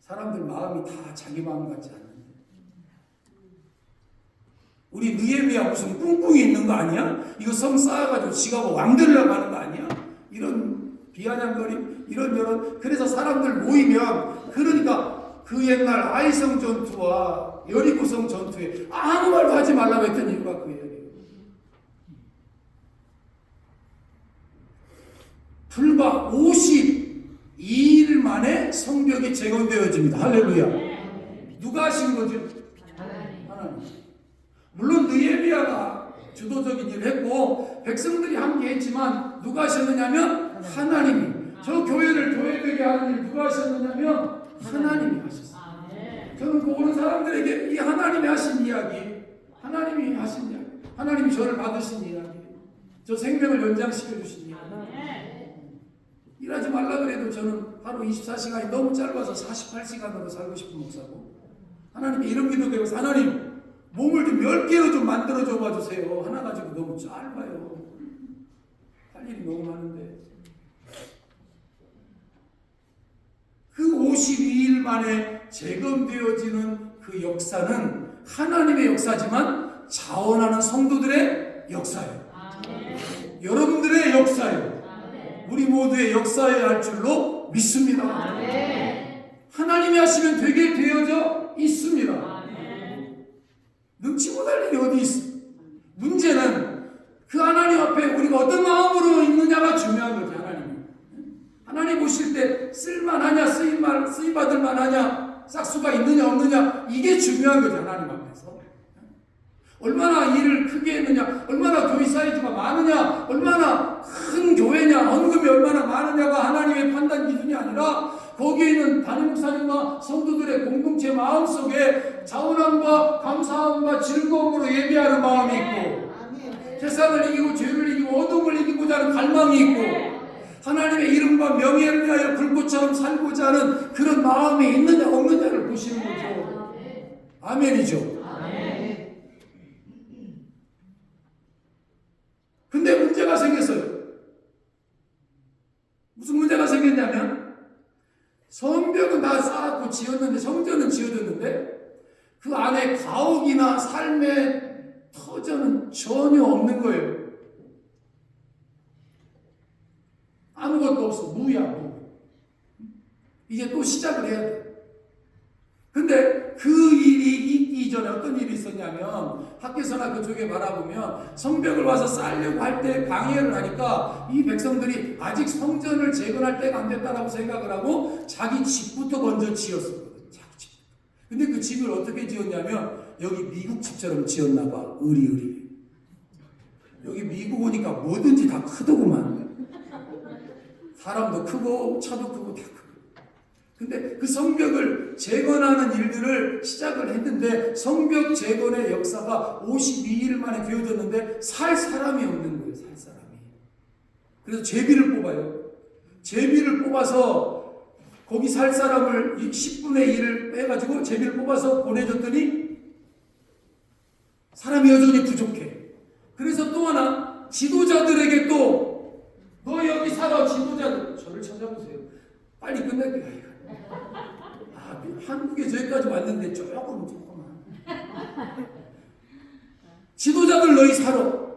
사람들 마음이 다 자기 마음 같지 않은데, 우리 느헤미야 무슨 꿍꿍이 있는 거 아니야? 이거 성 쌓아가지고 지가 뭐 왕 되려고 하는 거 아니야? 이런 비아냥거림, 이런 그래서 사람들 모이면, 그러니까 그 옛날 아이성 전투와 여리고성 전투에 아무 말도 하지 말라고 했던 이유가 그 얘기예요. 불과 52일 만에 성벽이 재건되어집니다. 할렐루야. 누가 하신 거죠? 하나님. 물론 느헤미야가 주도적인 일을 했고 백성들이 함께 했지만 누가 하셨느냐면 하나님이. 저 교회를 교회되게 하는 일 누가 하셨느냐면 하나님이 하셨어요. 저는 그 오는 사람들에게 이 하나님이 하신 이야기, 하나님이 하신 이야기, 하나님이 저를 받으신 이야기, 저 생명을 연장시켜 주신 이야기. 일하지 말라 그래도 저는 하루 24시간이 너무 짧아서 48시간으로 살고 싶은 목사고, 하나님께 이런 기도 되고 하나님 몸을 좀 10개로 좀 만들어줘 봐주세요. 하나 가지고 너무 짧아요. 할 일이 너무 많은데. 그 52일 만에 재건되어지는 그 역사는 하나님의 역사지만 자원하는 성도들의 역사예요. 아멘. 여러분들의 역사예요. 아멘. 우리 모두의 역사여야 할 줄로 믿습니다. 아멘. 하나님이 하시면 되게 되어져 있습니다. 아멘. 능치 못할 일이 어디 있어? 문제는 그 하나님 앞에 우리가 어떤 마음으로 있느냐가 중요한 거지. 하나님 보실 때 쓸만하냐, 쓰임받을 만하냐, 싹수가 있느냐 없느냐, 이게 중요한 거죠. 하나님 앞에서. 얼마나 일을 크게 했느냐, 얼마나 교회 사이즈가 많으냐, 얼마나 큰 교회냐, 헌금이 얼마나 많으냐가 하나님의 판단 기준이 아니라 거기에 있는 담임 목사님과 성도들의 공동체 마음속에 자원함과 감사함과 즐거움으로 예배하는 마음이 있고 세상을 이기고 죄를 이기고 어둠을 이기고자 하는 갈망이 있고 하나님의 이름과 명예를 위하여 불꽃처럼 살고자 하는 그런 마음이 있느냐 없느냐를 보시는 거죠. 아멘이죠. 아멘. 근데 문제가 생겼어요. 무슨 문제가 생겼냐면 성벽은 다 쌓았고 지었는데 성전은 지어졌는데 그 안에 가옥이나 삶의 터전은 전혀 없는 거예요. 아무것도 없어. 무야, 무. 이제 또 시작을 해야 돼. 근데 그 일이 있기 전에 어떤 일이 있었냐면 학교에서나 그쪽에 바라보면 성벽을 와서 쌓으려고 할 때 방해를 하니까 이 백성들이 아직 성전을 재건할 때가 안 됐다라고 생각을 하고 자기 집부터 먼저 지었었거든. 자기 집. 근데 그 집을 어떻게 지었냐면 여기 미국 집처럼 지었나 봐. 의리의리. 여기 미국 오니까 뭐든지 다 크더구만. 사람도 크고 차도 크고 다 크고. 근데 그 성벽을 재건하는 일들을 시작을 했는데 성벽 재건의 역사가 52일 만에 되어졌는데 살 사람이 없는 거예요. 살 사람이. 그래서 제비를 뽑아요. 제비를 뽑아서 거기 살 사람을 10분의 1을 빼가지고 제비를 뽑아서 보내줬더니 사람이 여전히 부족해. 그래서 또 하나 지도자들에게 또 너 여기 살아 지도자들 저를 찾아보세요. 빨리 끝낼게요. 아, 한국에 저기까지 왔는데 조금만. 지도자들 너희 살아.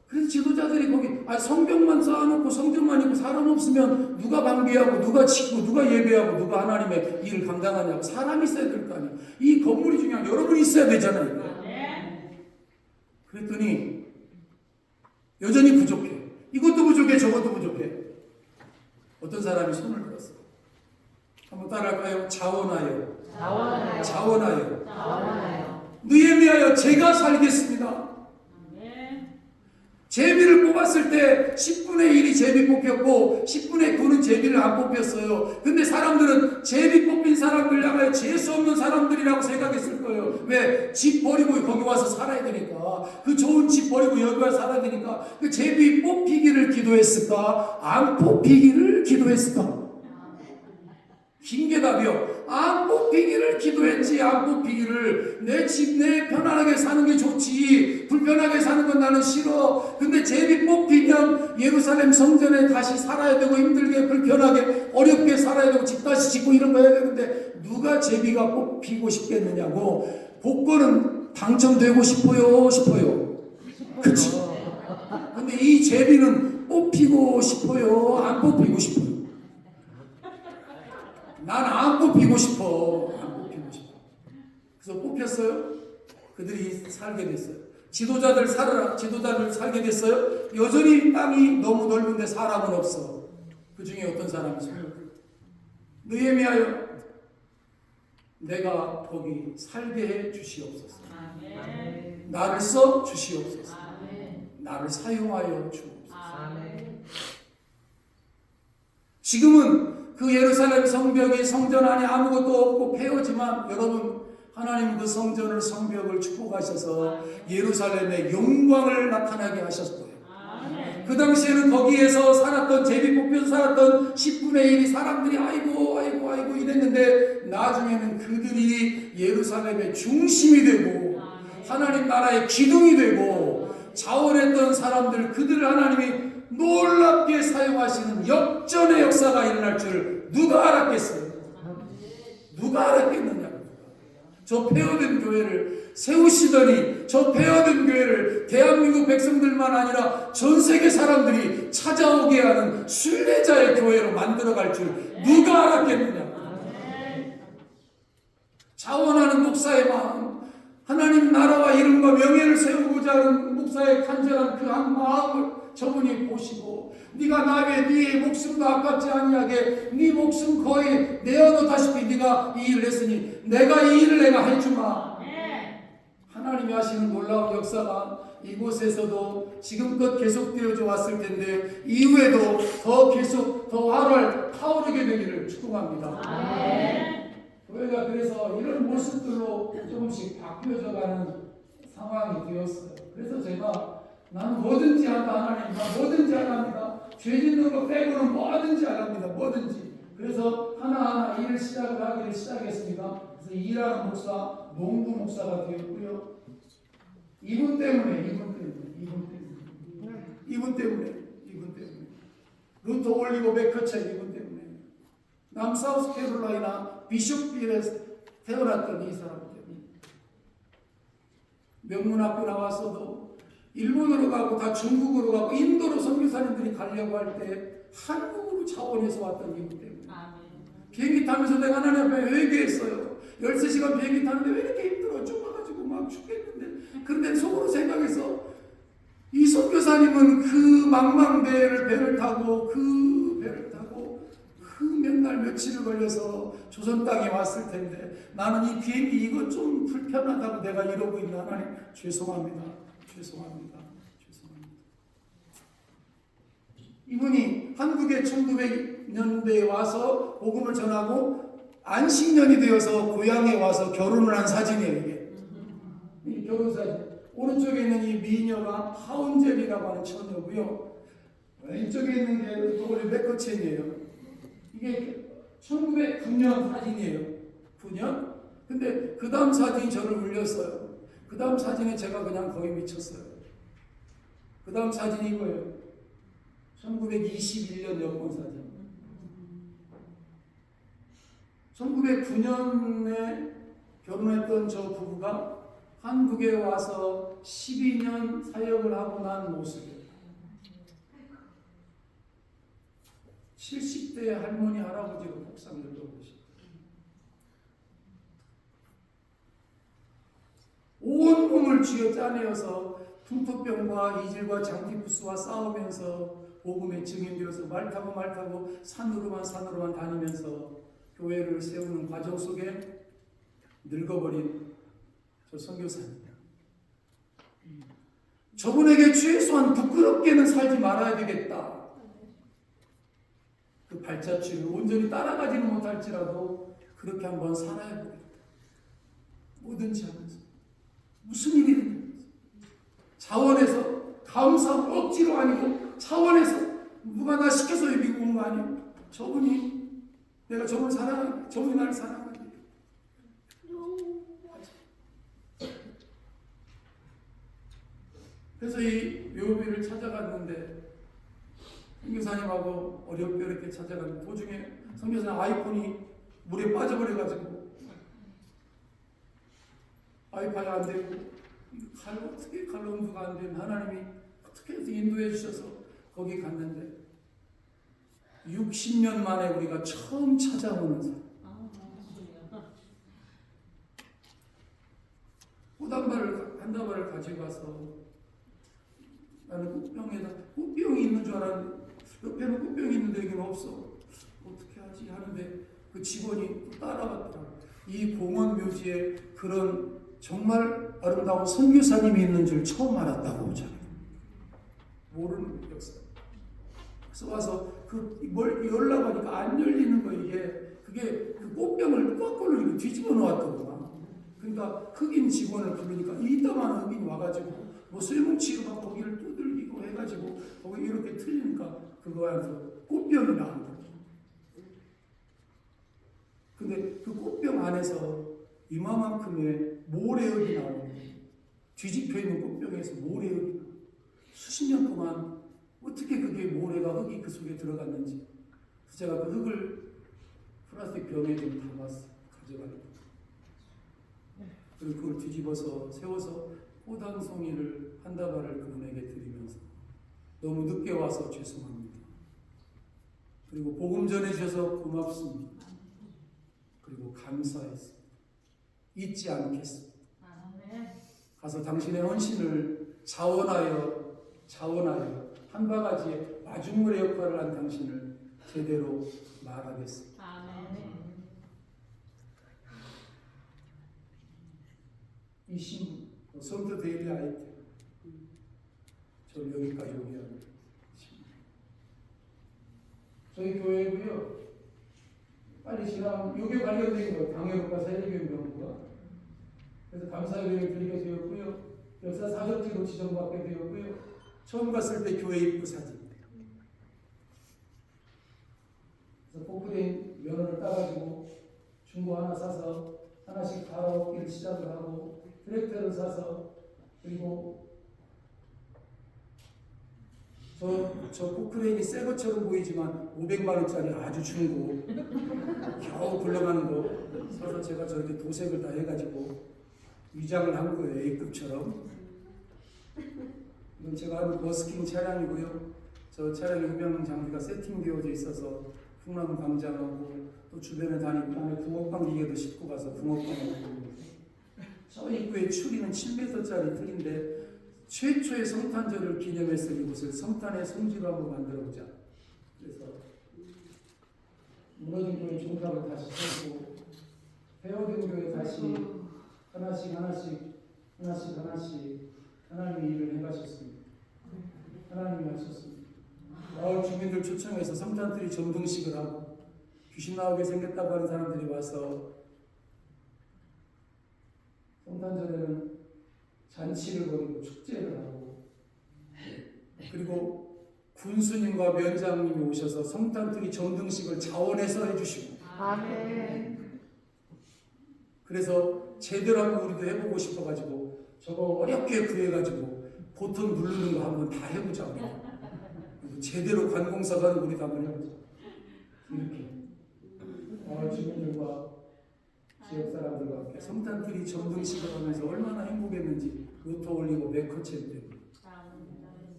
그래서 지도자들이 거기 성벽만 쌓아놓고 성전만 있고 사람 없으면 누가 방비하고 누가 치고 누가 예배하고 누가 하나님의 일을 감당하냐고. 사람이 있어야 될 거 아니에요. 이 건물이 중요한 여러분이 있어야 되잖아요. 그랬더니 여전히 부족해. 이것도 부족해 저것도 부족해. 어떤 사람이 손을 들었어. 한번 따라할까요? 자원하여. 자원하여. 자원하여. 자원하여. 느헤미야여 제가 살겠습니다. 제비를 뽑았을 때 10분의 1이 제비 뽑혔고 10분의 9는 제비를 안 뽑혔어요. 근데 사람들은 제비 뽑힌 사람들 향하여 재수 없는 사람들이라고 생각했을 거예요. 왜? 집 버리고 거기 와서 살아야 되니까. 그 좋은 집 버리고 여기 와서 살아야 되니까. 그 제비 뽑히기를 기도했을까? 안 뽑히기를 기도했을까? 긴 게 답이요. 안 뽑히기를 기도했지. 안 뽑히기를. 내 집 내 편안하게 사는 게 좋지. 불편하게 사는 건 나는 싫어. 근데 제비 뽑히면 예루살렘 성전에 다시 살아야 되고 힘들게 불편하게 어렵게 살아야 되고 집 다시 짓고 이런 거 해야 되는데 누가 제비가 뽑히고 싶겠느냐고. 복권은 당첨되고 싶어요. 그치? 근데 이 제비는 뽑히고 싶어요. 안 뽑히고 싶어요. 난 안 뽑히고 싶어. 안 뽑히고 싶어. 그래서 뽑혔어요. 그들이 살게 됐어요. 지도자들 살게 됐어요. 여전히 땅이 너무 넓은데 사람은 없어. 그 중에 어떤 사람이 있어요. 느헤미야여 내가 거기 살게 해 주시옵소서. 아멘. 나를 써 주시옵소서. 아멘. 나를 사용하여 주옵소서. 아멘. 지금은 그 예루살렘 성벽이 성전 안에 아무것도 없고 폐허지만 여러분 하나님 그 성전을 성벽을 축복하셔서 예루살렘의 영광을 나타나게 하셨어요. 그 당시에는 거기에서 살았던 제비뽑혀서 살았던 10분의 1이 사람들이 아이고 아이고 아이고 이랬는데 나중에는 그들이 예루살렘의 중심이 되고 하나님 나라의 기둥이 되고 자원했던 사람들 그들을 하나님이 놀랍게 사용하시는 역전의 역사가 일어날 줄 누가 알았겠어요? 누가 알았겠느냐? 저 폐허된 교회를 세우시더니 저 폐허된 교회를 대한민국 백성들만 아니라 전 세계 사람들이 찾아오게 하는 순례자의 교회로 만들어갈 줄 누가 알았겠느냐? 자원하는 목사의 마음, 하나님 나라와 이름과 명예를 세우고자 하는 목사의 간절한 그 한 마음을 저분이 보시고 네가 나 외에 네 목숨도 아깝지 아니하게 네 목숨 거의 내어놓다시피 네가 이 일을 했으니 내가 이 일을 내가 해주마. 하나님이 하시는 놀라운 역사가 이곳에서도 지금껏 계속되어져 왔을 텐데 이후에도 더 계속 더 활활 타오르게 되기를 축복합니다. 교회가 그래서 이런 모습들로 조금씩 바뀌어져 가는 상황이 되었어요. 그래서 제가 나는 뭐든지 한다 하나님, 나 뭐든지 하랍니다. 죄 짓는 거 빼고는 뭐든지 하랍니다. 뭐든지. 그래서 하나하나 일을 시작을 하기를 시작했습니다. 그래서 일하는 목사, 농부 목사가 되었고요. 이분 때문에 루터 올리고 맥커처 이분 때문에 남사우스캐롤라이나 비숍빌에서 태어났던 이 사람 때문에 명문학교 나왔어도 일본으로 가고 다 중국으로 가고 인도로 선교사님들이 가려고 할 때 한국으로 차원에서 왔던 이분 때문에 비행기 타면서 내가 하나님 앞에 회개했어요. 13시간 비행기 타는데 왜 이렇게 힘들어 좁아가지고 막 죽겠는데 그런데 속으로 생각해서 이 선교사님은 그 망망대해를 배를 타고 몇 날 며칠을 걸려서 조선 땅에 왔을 텐데 나는 이 비행기 이거 좀 불편하다고 내가 이러고 있는 하나님 죄송합니다. 이분이 한국에 1900년대에 와서 복음을 전하고 안식년이 되어서 고향에 와서 결혼을 한 사진이에요. 이게 이 결혼 사진. 오른쪽에 있는 이 미녀가 하운젤이라고 하는 처녀고요. 왼쪽에 있는 게 도리 맥커첸이에요. 이게 1909년 사진이에요. 9년? 근데 그 다음 사진이 저를 울렸어요. 그 다음 사진에 제가 그냥 거의 미쳤어요. 그 다음 사진이 이거예요. 1921년 여권 사진. 1909년에 결혼했던 저 부부가 한국에 와서 12년 사역을 하고 난 모습이에요. 70대 할머니 할아버지로 복상들도 보시고 온 몸을 쥐어 짜내어서 풍토병과 이질과 장티푸스와 싸우면서 복음의 증인되어서 말 타고 산으로만 다니면서 교회를 세우는 과정 속에 늙어버린 저 선교사님. 저분에게 최소한 부끄럽게는 살지 말아야 되겠다. 그 발자취를 온전히 따라가지는 못할지라도 그렇게 한번 살아야 되겠다. 뭐든지 하면서 무슨 일이든 자원해서 감사하고 억지로 아니고 차원에서 누가 나 시켜서 미국 온 거 아니에요. 저분이 내가 저분을 사랑하는 저분이 나를 사랑하는 그래서 이 묘비를 찾아갔는데 선교사님하고 어렵게 이렇게 찾아가는 도중에 선교사님 아이폰이 물에 빠져버려가지고 와이파이 안 되고 어떻게 칼로 음수가 안 되면 하나님이 어떻게 해서 인도해 주셔서 거기 갔는데 60년 만에 우리가 처음 찾아오는 사람. 한 다발을 가지고 가서 나는 꽃병이 있는 줄 알았는데 옆에는 꽃병이 있는데 여기는 없어. 어떻게 하지 하는데 그 직원이 또 따라갔더라고요. 이 공원 묘지에 그런 정말 아름다운 선교사님이 있는 줄 처음 알았다고 자기 모르는 역사. 그래서 와서 뭘 열라고 하니까 안 열리는 거 그게 그 꽃병을 거꾸로 뒤집어 놓았더구만. 그러니까 흑인 직원을 부르니까 이따만한 흑인이 와가지고 뭐 쓸뭉치로 막 거기를 두들기고 해가지고 거기 이렇게 이렇게 틀리니까 그거 안에서 꽃병이 나온 거죠. 근데 그 꽃병 안에서 이마만큼의 모래흙이 나오는 거예요. 뒤집혀 있는 꽃병에서 모래흙이 수십 년 동안 어떻게 그게 모래가 흙이 그 속에 들어갔는지. 그래서 제가 그 흙을 플라스틱 병에 좀 담았어요. 가져가려고. 그리고 그걸 뒤집어서 세워서 꽃 한 송이를 한 다발을 그분에게 드리면서 너무 늦게 와서 죄송합니다. 그리고 복음 전해주셔서 고맙습니다. 그리고 감사했습니다. 잊지 않겠습니다. 가서 당신의 헌신을 자원하여 한 바가지의 마중물의 역할을 한 당신을 제대로 말하겠습니다. 이 신부, 성도 데일리 아이템. 저를 여기까지 오게 하는 신부. 저희 교회고요. 빨리 지나면 요게 발견된 거예요. 당회국가 세례교육연구가. 그래서 감사교회를 드리게 되었고요. 역사 사적지로 지정받게 되었고요. 처음 갔을 때 교회 입구 사진. 그래서 포크레인 면허를 따가지고 중고 하나 사서 하나씩 갈아엎기를 시작을 하고 트랙터를 사서 그리고 저 포크레인이 새 것처럼 보이지만 500만 원짜리 아주 중고 겨우 굴러가는 거 사서 제가 저렇게 도색을 다 해가지고 위장을 한 거예요. A급처럼. 이건 제가 하는 버스킹 차량이고요. 저 차량에 흡연 장비가 세팅되어져 있어서 풍남 광장하고 또 주변에 다니고 안에 붕어빵 기계도 싣고 가서 붕어빵을 먹고 저 입구에 추리는 7m짜리 틀인데 최초의 성탄절을 기념해서 이곳을 성탄의 성지로 한번 만들어보자. 그래서 무너진 교회 종탑을 다시 세우고 헤어진 교회 다시 하나씩 하나님이 일을 해가셨습니다. 하나님이 하셨습니다. 마을 주민들 초청해서 성탄트리 점등식을 하고 귀신 나오게 생겼다고 하는 사람들이 와서 성탄절에는 잔치를 벌이고 축제를 하고 그리고 군수님과 면장님이 오셔서 성탄트리 점등식을 자원해서 해주시고 아멘. 그래서 제대로 한번 우리도 해보고 싶어가지고 저거 어렵게 구해가지고 보통 누르는 거 한번 다 해보자 우리. 제대로 관공서가 우리도 한번 해보자. 이렇게 주민들과 지역 사람들과 함께 성탄트리 점등식을 하면서 얼마나 행복했는지 로또 올리고 메커체 때문에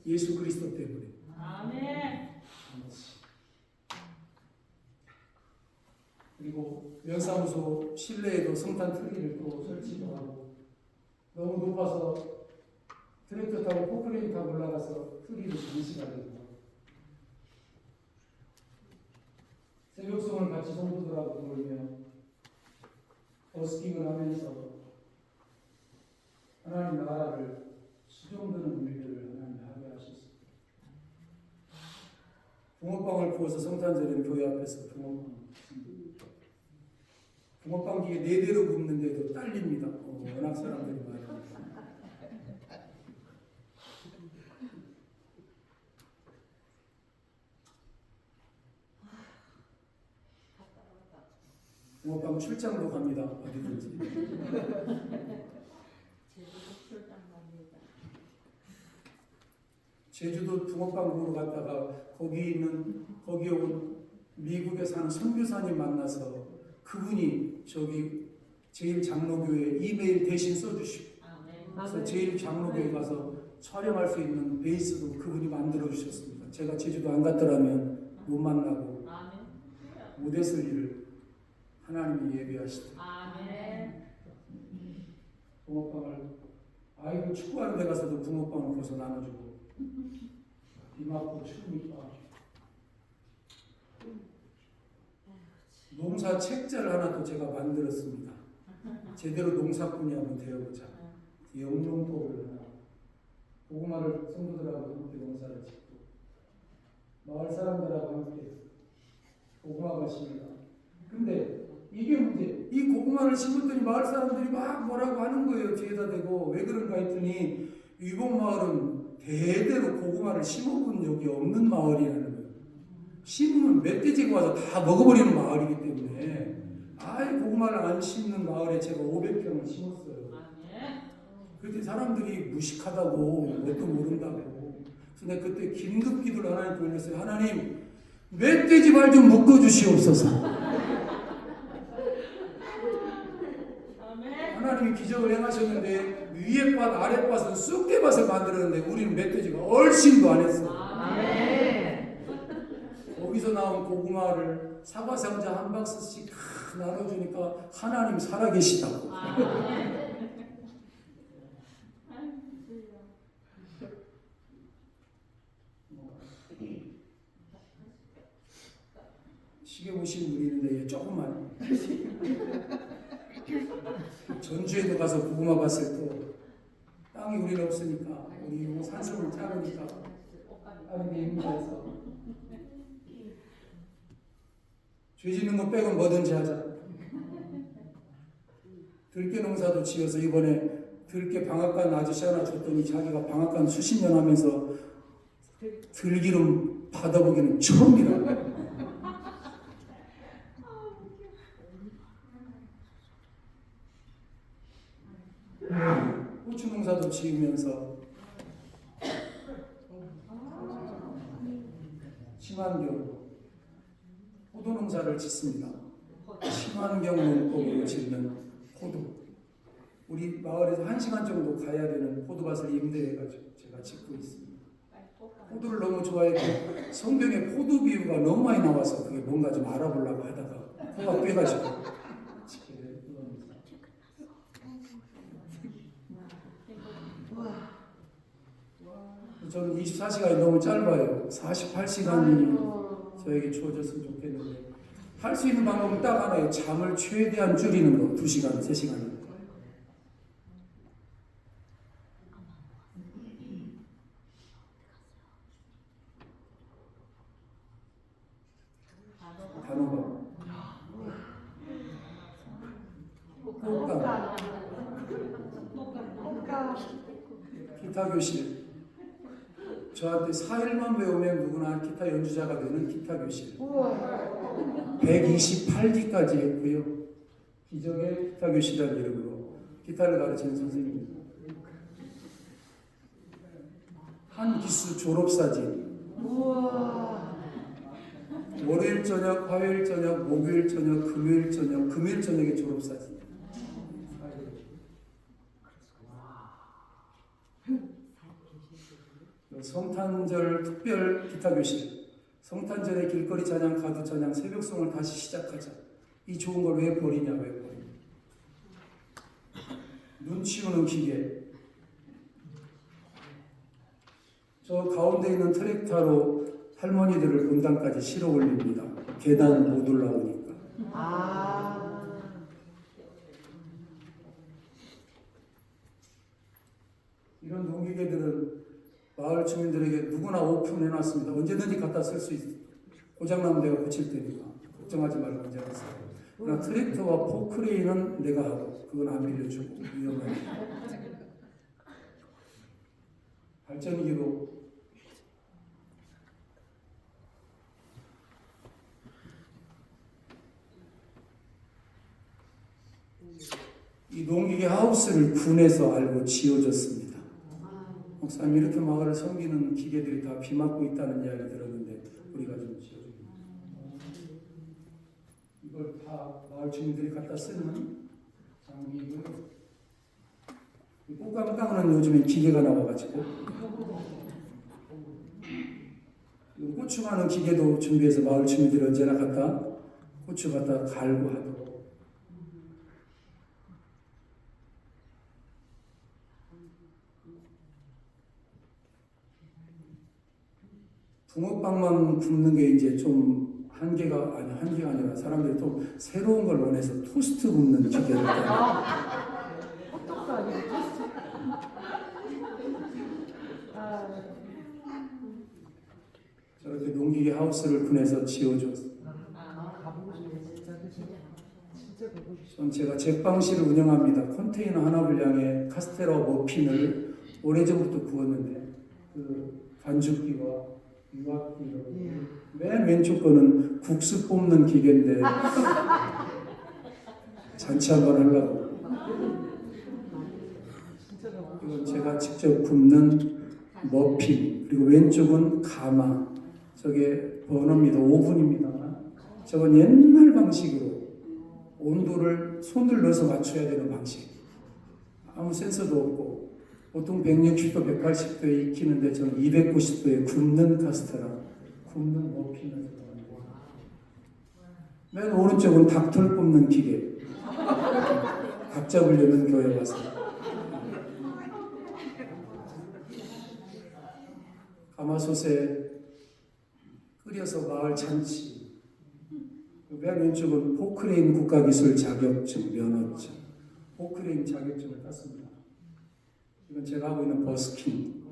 예수 그리스도 때문에. 아멘. 그리고 면사무소 실내에도 성탄트리를 또 설치도 하고 너무 높아서 트랙터 타고 포크레인 타고 올라가서 트리를 전시하려고 새벽송을 같이 성도들하고 부르며 버스킹을 하면서 하나님 나라를 수종드는 일들을 하나님 하게 하셨습니다. 붕어빵을 구워서 성탄절에는 교회 앞에서 붕어빵을 굽습니다. 붕어빵 기계 4대로 굽는데도 딸립니다. 워낙 사람들이 많아요. 붕어빵 출장도 갑니다. 어디든지. 제주도 붕어빵 보러 갔다가 거기에 온 미국에 사는 선교사님 만나서 그분이 저기 제일장로교회 이메일 대신 써주시고 그래서 제일장로교회 가서 촬영할 수 있는 베이스도 그분이 만들어 주셨습니다. 제가 제주도 안 갔더라면 못 만나고 못 했을 일을 하나님이 예비하시더라고요. 아멘. 붕어빵을 아이들 축구하는 데 가서도 붕어빵을 구워서 나눠주고 비 맞고 추우니까 농사 책자를 하나 또 제가 만들었습니다. 제대로 농사꾼이 한번 되어보자. 영농법을 하나 고구마를 성도들하고 함께 농사를 짓고 마을 사람들하고 함께 고구마가 심니다. 근데 이게 문제. 이 고구마를 심었더니 마을 사람들이 막 뭐라고 하는 거예요. 뒤에다 대고 왜 그런가 했더니 이번 마을은 대대로 고구마를 심어본 식물은 여기 없는 마을이라는 거예요. 심으면 멧돼지가 와서 다 먹어버리는 마을이기 때문에 아예 고구마를 안 심는 마을에 제가 500평을 심었어요. 그때 사람들이 무식하다고 뭣도 모른다고. 그래서 내가 그때 긴급 기도를 하나님께 올렸어요. 하나님, 멧돼지 발 좀 묶어주시옵소서. 하나님이 기적을 행하셨는데 위에 밭 아래 밭은 쑥대밭을 만들었는데 우리는 멧돼지가 얼씬도 안 했어요. 거기서 나온 고구마를 사과 상자 한 박스씩 다 나눠주니까 하나님 살아계시다고. 시계 보신 분이 있는데 얘 조금만. 전주에도 가서 고구마 봤을 때 땅이 우리는 없으니까 우리 산성을 작으니까 하는 게 힘들어서 죄 짓는 거 빼고 뭐든지 하자. 들깨 농사도 지어서 이번에 들깨 방앗간 아저씨 하나 줬더니 자기가 방앗간 수십 년 하면서 들기름 받아보기는 처음이라고. 고추 농사도 지으면서 친환경 포도 농사를 짓습니다. 친환경 농법으로 짓는 포도. 우리 마을에서 1시간 정도 가야 되는 포도밭을 임대해가지고 제가 짓고 있습니다. 포도를 너무 좋아했고 성경에 포도 비유가 너무 많이 나와서 그게 뭔가 좀 알아보려고 하다가 코가 빼가지고 저는 24시간이 너무 짧아요. 48시간이 저에게 주어졌으면 좋겠는데 할 수 있는 방법은 딱 하나예요. 잠을 최대한 줄이는 거. 2시간, 3시간. 단호박. 꽃감. 기타 교실. 저한테 4일만 배우면 누구나 기타 연주자가 되는 기타 교실. 128기까지 했고요. 기적의 기타 교실이라는 이름으로 기타를 가르치는 선생님입니다. 한 기수 졸업사진. 월요일 저녁, 화요일 저녁, 목요일 저녁, 금요일 저녁, 금요일 저녁에 졸업사진. 성탄절 특별 기타 교실. 성탄절에 길거리 찬양, 가두 찬양, 새벽송을 다시 시작하자. 이 좋은 걸 왜 버리냐, 왜 버리냐. 눈 치우는 기계. 저 가운데 있는 트랙터로 할머니들을 본당까지 실어 올립니다. 계단 못 올라오니까. 이런 농기계들은 마을 주민들에게 누구나 오픈해놨습니다. 언제든지 갖다 쓸 수 있어요. 고장나면 내가 고칠 테니까 걱정하지 말고 언제나 써요. 그러나 트랙터와 포크레인은 내가 하고 그건 안 빌려주고 위험하니까. 발전기로 이 농기계 하우스를 군에서 알고 지어줬습니다. 목사님 이렇게 마을을 섬기는 기계들이 다 비 맞고 있다는 이야기 들었는데 우리가 좀 지어줍니다. 이걸 다 마을 주민들이 갖다 쓰는 장비고요. 꽃감 깎는 요즘에 기계가 나와가지고 고추 가는 기계도 준비해서 마을 주민들이 언제나 갖다 고추 갖다 갈고 하도록. 붕어빵만 굽는 게 이제 좀 한계가 아니라 사람들이 또 새로운 걸 원해서 토스트 굽는 기계를 저렇게 농기계 하우스를 군에서 지어줬어요. 전 제가 제빵실을 운영합니다. 컨테이너 하나 분량의 카스테라 머핀을 오래전부터 구웠는데 그 반죽기와 유압기로. 맨 왼쪽 거는 국수 뽑는 기계인데 잔치 한번 하려고. 이건 제가 직접 굽는 머핀. 그리고 왼쪽은 가마. 저게 버너입니다. 오븐입니다. 저건 옛날 방식으로 온도를 손을 넣어서 맞춰야 되는 방식. 아무 센서도 없고 보통 160도, 180도에 익히는데 저는 290도에 굽는 카스테라, 굽는 머핀을 들어갑니다. 맨 오른쪽은 닭털 뽑는 기계. 닭 잡으려면 교회 와서. 가마솥에 끓여서 마을 잔치. 맨 왼쪽은 포크레인 국가기술 자격증, 면허증. 포크레인 자격증을 땄습니다. 이건 제가 하고 있는 버스킹.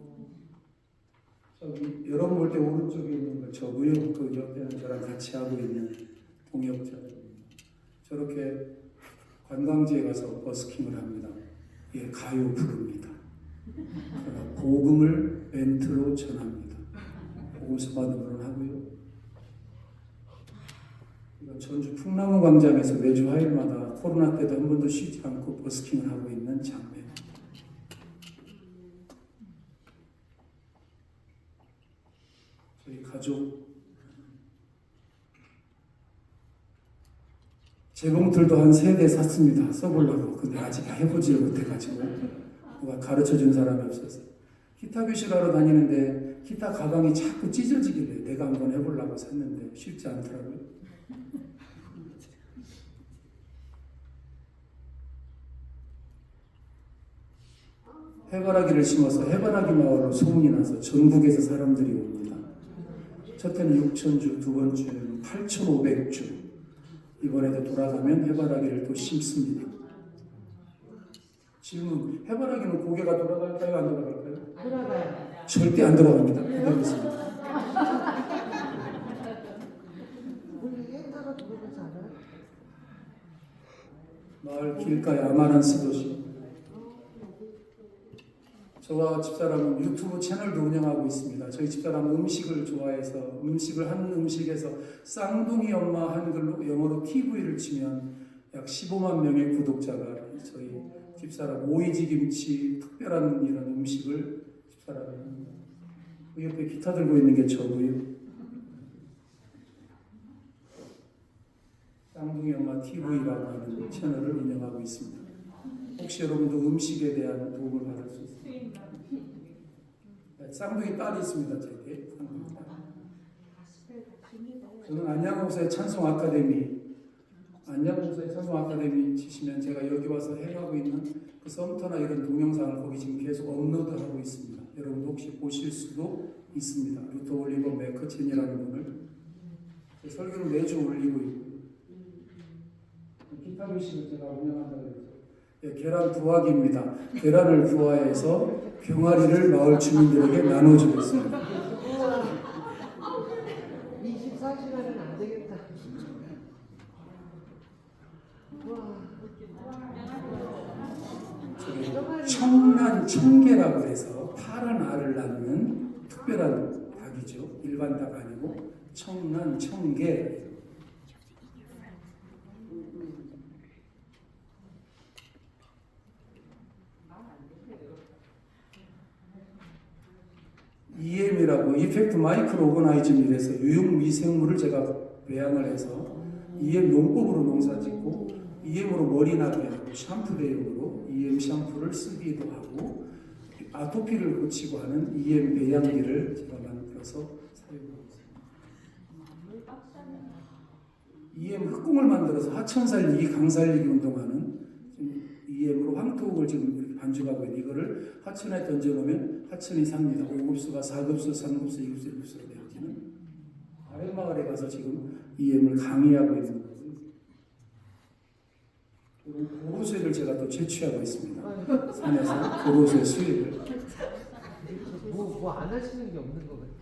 저기 여러분 볼 때 오른쪽에 있는 거 저고요. 그 옆에는 저랑 같이 하고 있는 동역자들입니다. 저렇게 관광지에 가서 버스킹을 합니다. 예, 가요 부릅니다. 그러나 복음을 멘트로 전합니다. 복음 서반으로는 하고요. 이건 전주 풍나무 광장에서 매주 화요일마다 코로나 때도 한 번도 쉬지 않고 버스킹을 하고 있는 장면. 저희 가족 재봉틀도 한 3대 샀습니다. 써보려고. 근데 아직 해보지 못해가지고 누가 가르쳐준 사람이 없어서 기타 교실하러 다니는데 기타 가방이 자꾸 찢어지길래 내가 한번 해보려고 샀는데 쉽지 않더라고요. 해바라기를 심어서 해바라기 마을로 소문이 나서 전국에서 사람들이 옵니다. 첫 해는 6,000주, 두 번째는 8,500주. 이번에도 돌아가면 해바라기를 또 심습니다. 질문, 해바라기는 고개가 돌아갈까요? 안 돌아갈까요? 돌아가요. 절대 안 돌아갑니다. 고백했습니다. 옛날에 돌아가지 않아요? 마을 길가에 아마란스 도시. 저와 집사람은 유튜브 채널도 운영하고 있습니다. 저희 집사람은 음식을 좋아해서 음식을 한 음식에서 쌍둥이 엄마 한글로 영어로 TV를 치면 약 15만 명의 구독자가 저희 집사람 오이지 김치 특별한 이런 음식을 집사람이 합니다. 그 옆에 기타 들고 있는 게 저고요. 쌍둥이 엄마 TV라고 하는 채널을 운영하고 있습니다. 혹시 여러분도 음식에 대한 도움을 받을 수 있습니다. 쌍둥이 딸이 있습니다. 제게 쌍둥이 딸. 저는 안양목사의 찬송 아카데미 치시면 제가 여기 와서 해가고 있는 그 썸터나 이런 동영상을 거기 지금 계속 업로드하고 있습니다. 여러분도 혹시 보실 수도 있습니다. 루터 올리버 매커첸이라는 분을 설교를 매주 올리고 있고 기타 교실을 제가 운영한다고 해서 계란 부화기입니다. 계란을 부화해서 병아리를 마을 주민들에게 나눠주고 있습니다. 24시간은 안 되겠다. 청란 청개라고 해서 파란 알을 낳는 특별한 닭이죠. 일반 닭 아니고 청란 청개. EM이라고 이펙트 마이크로 오거나이즘이라서 유용미생물을 제가 배양을 해서 EM 농법으로 농사짓고 EM으로 머리 나게 하고 샴푸 대용으로 EM 샴푸를 쓰기도 하고 아토피를 고치고 하는 EM 배양기를 제가 만들어서 사용하고 있습니다. EM 흑공을 만들어서 하천 살리기, 강 살리기 운동하는 EM으로 황토옥을 지금 이렇게 반죽하고 있는 이거를 하천에 던져놓으면 하천이 삽니다. 5급수가 4급수, 3급수, 2급수, 1급수로 되어지는 아랫마을에 가서 지금 EM을 강의하고 있는 거고요. 그리고 고로쇠를 제가 또 채취하고 있습니다. 산에서 고로쇠 수입을. 뭐 안 하시는 게 없는 거 같아요.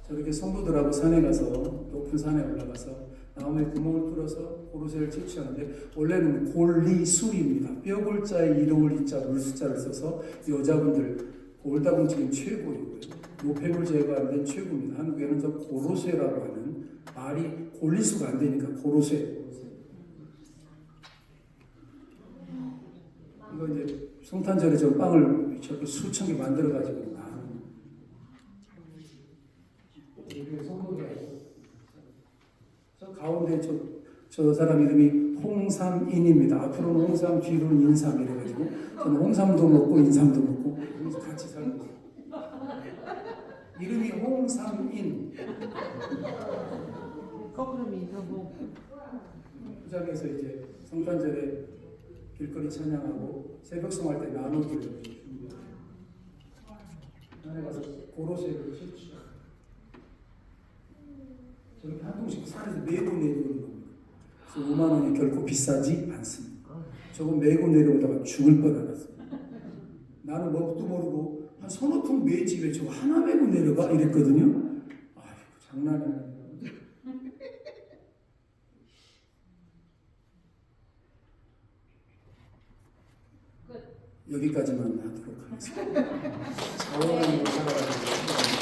저렇게 성도들하고 산에 가서 높은 산에 올라가서 나무에 구멍을 뚫어서 고로쇠를 채취하는데 원래는 골리술입니다. 뼈골자에 이로울 이자 물숫자를 써서 여자분들 골다공 지금 최고이고요. 노폐물 제거하는 데 최고입니다. 한국에는 저 고로쇠라고 하는 말이 골리수가 안 되니까 고로쇠. 이거 이제 성탄절에 저 빵을 저렇게 수천 개 만들어 가지고 저 가운데 저 사람 이름이 홍삼인입니다. 앞으로는 홍삼, 뒤로는 인삼 이래가지고 저는 홍삼도 먹고 인삼도 먹고 같이 살고 있어요. 이름이 홍삼인. 거꾸로 인사고 부장에서 이제 성탄절에 길거리 찬양하고 새벽송할 때 나누기를 줍니다. 안에 가서 고로쇠를 칠치죠. 저렇게 한 통씩 산에서 메고 내려오는 겁니다. 그래서 5만 원이 결코 비싸지 않습니다. 저거 메고 내려오다가 죽을 뻔하았습니다. 나는 뭣도 모르고 한 서너 통 메지 왜 저거 하나 메고 내려가 이랬거든요. 아이고 장난이 아니에요. 여기까지만 하도록 하겠습니다. 자원하는 거 살아가지고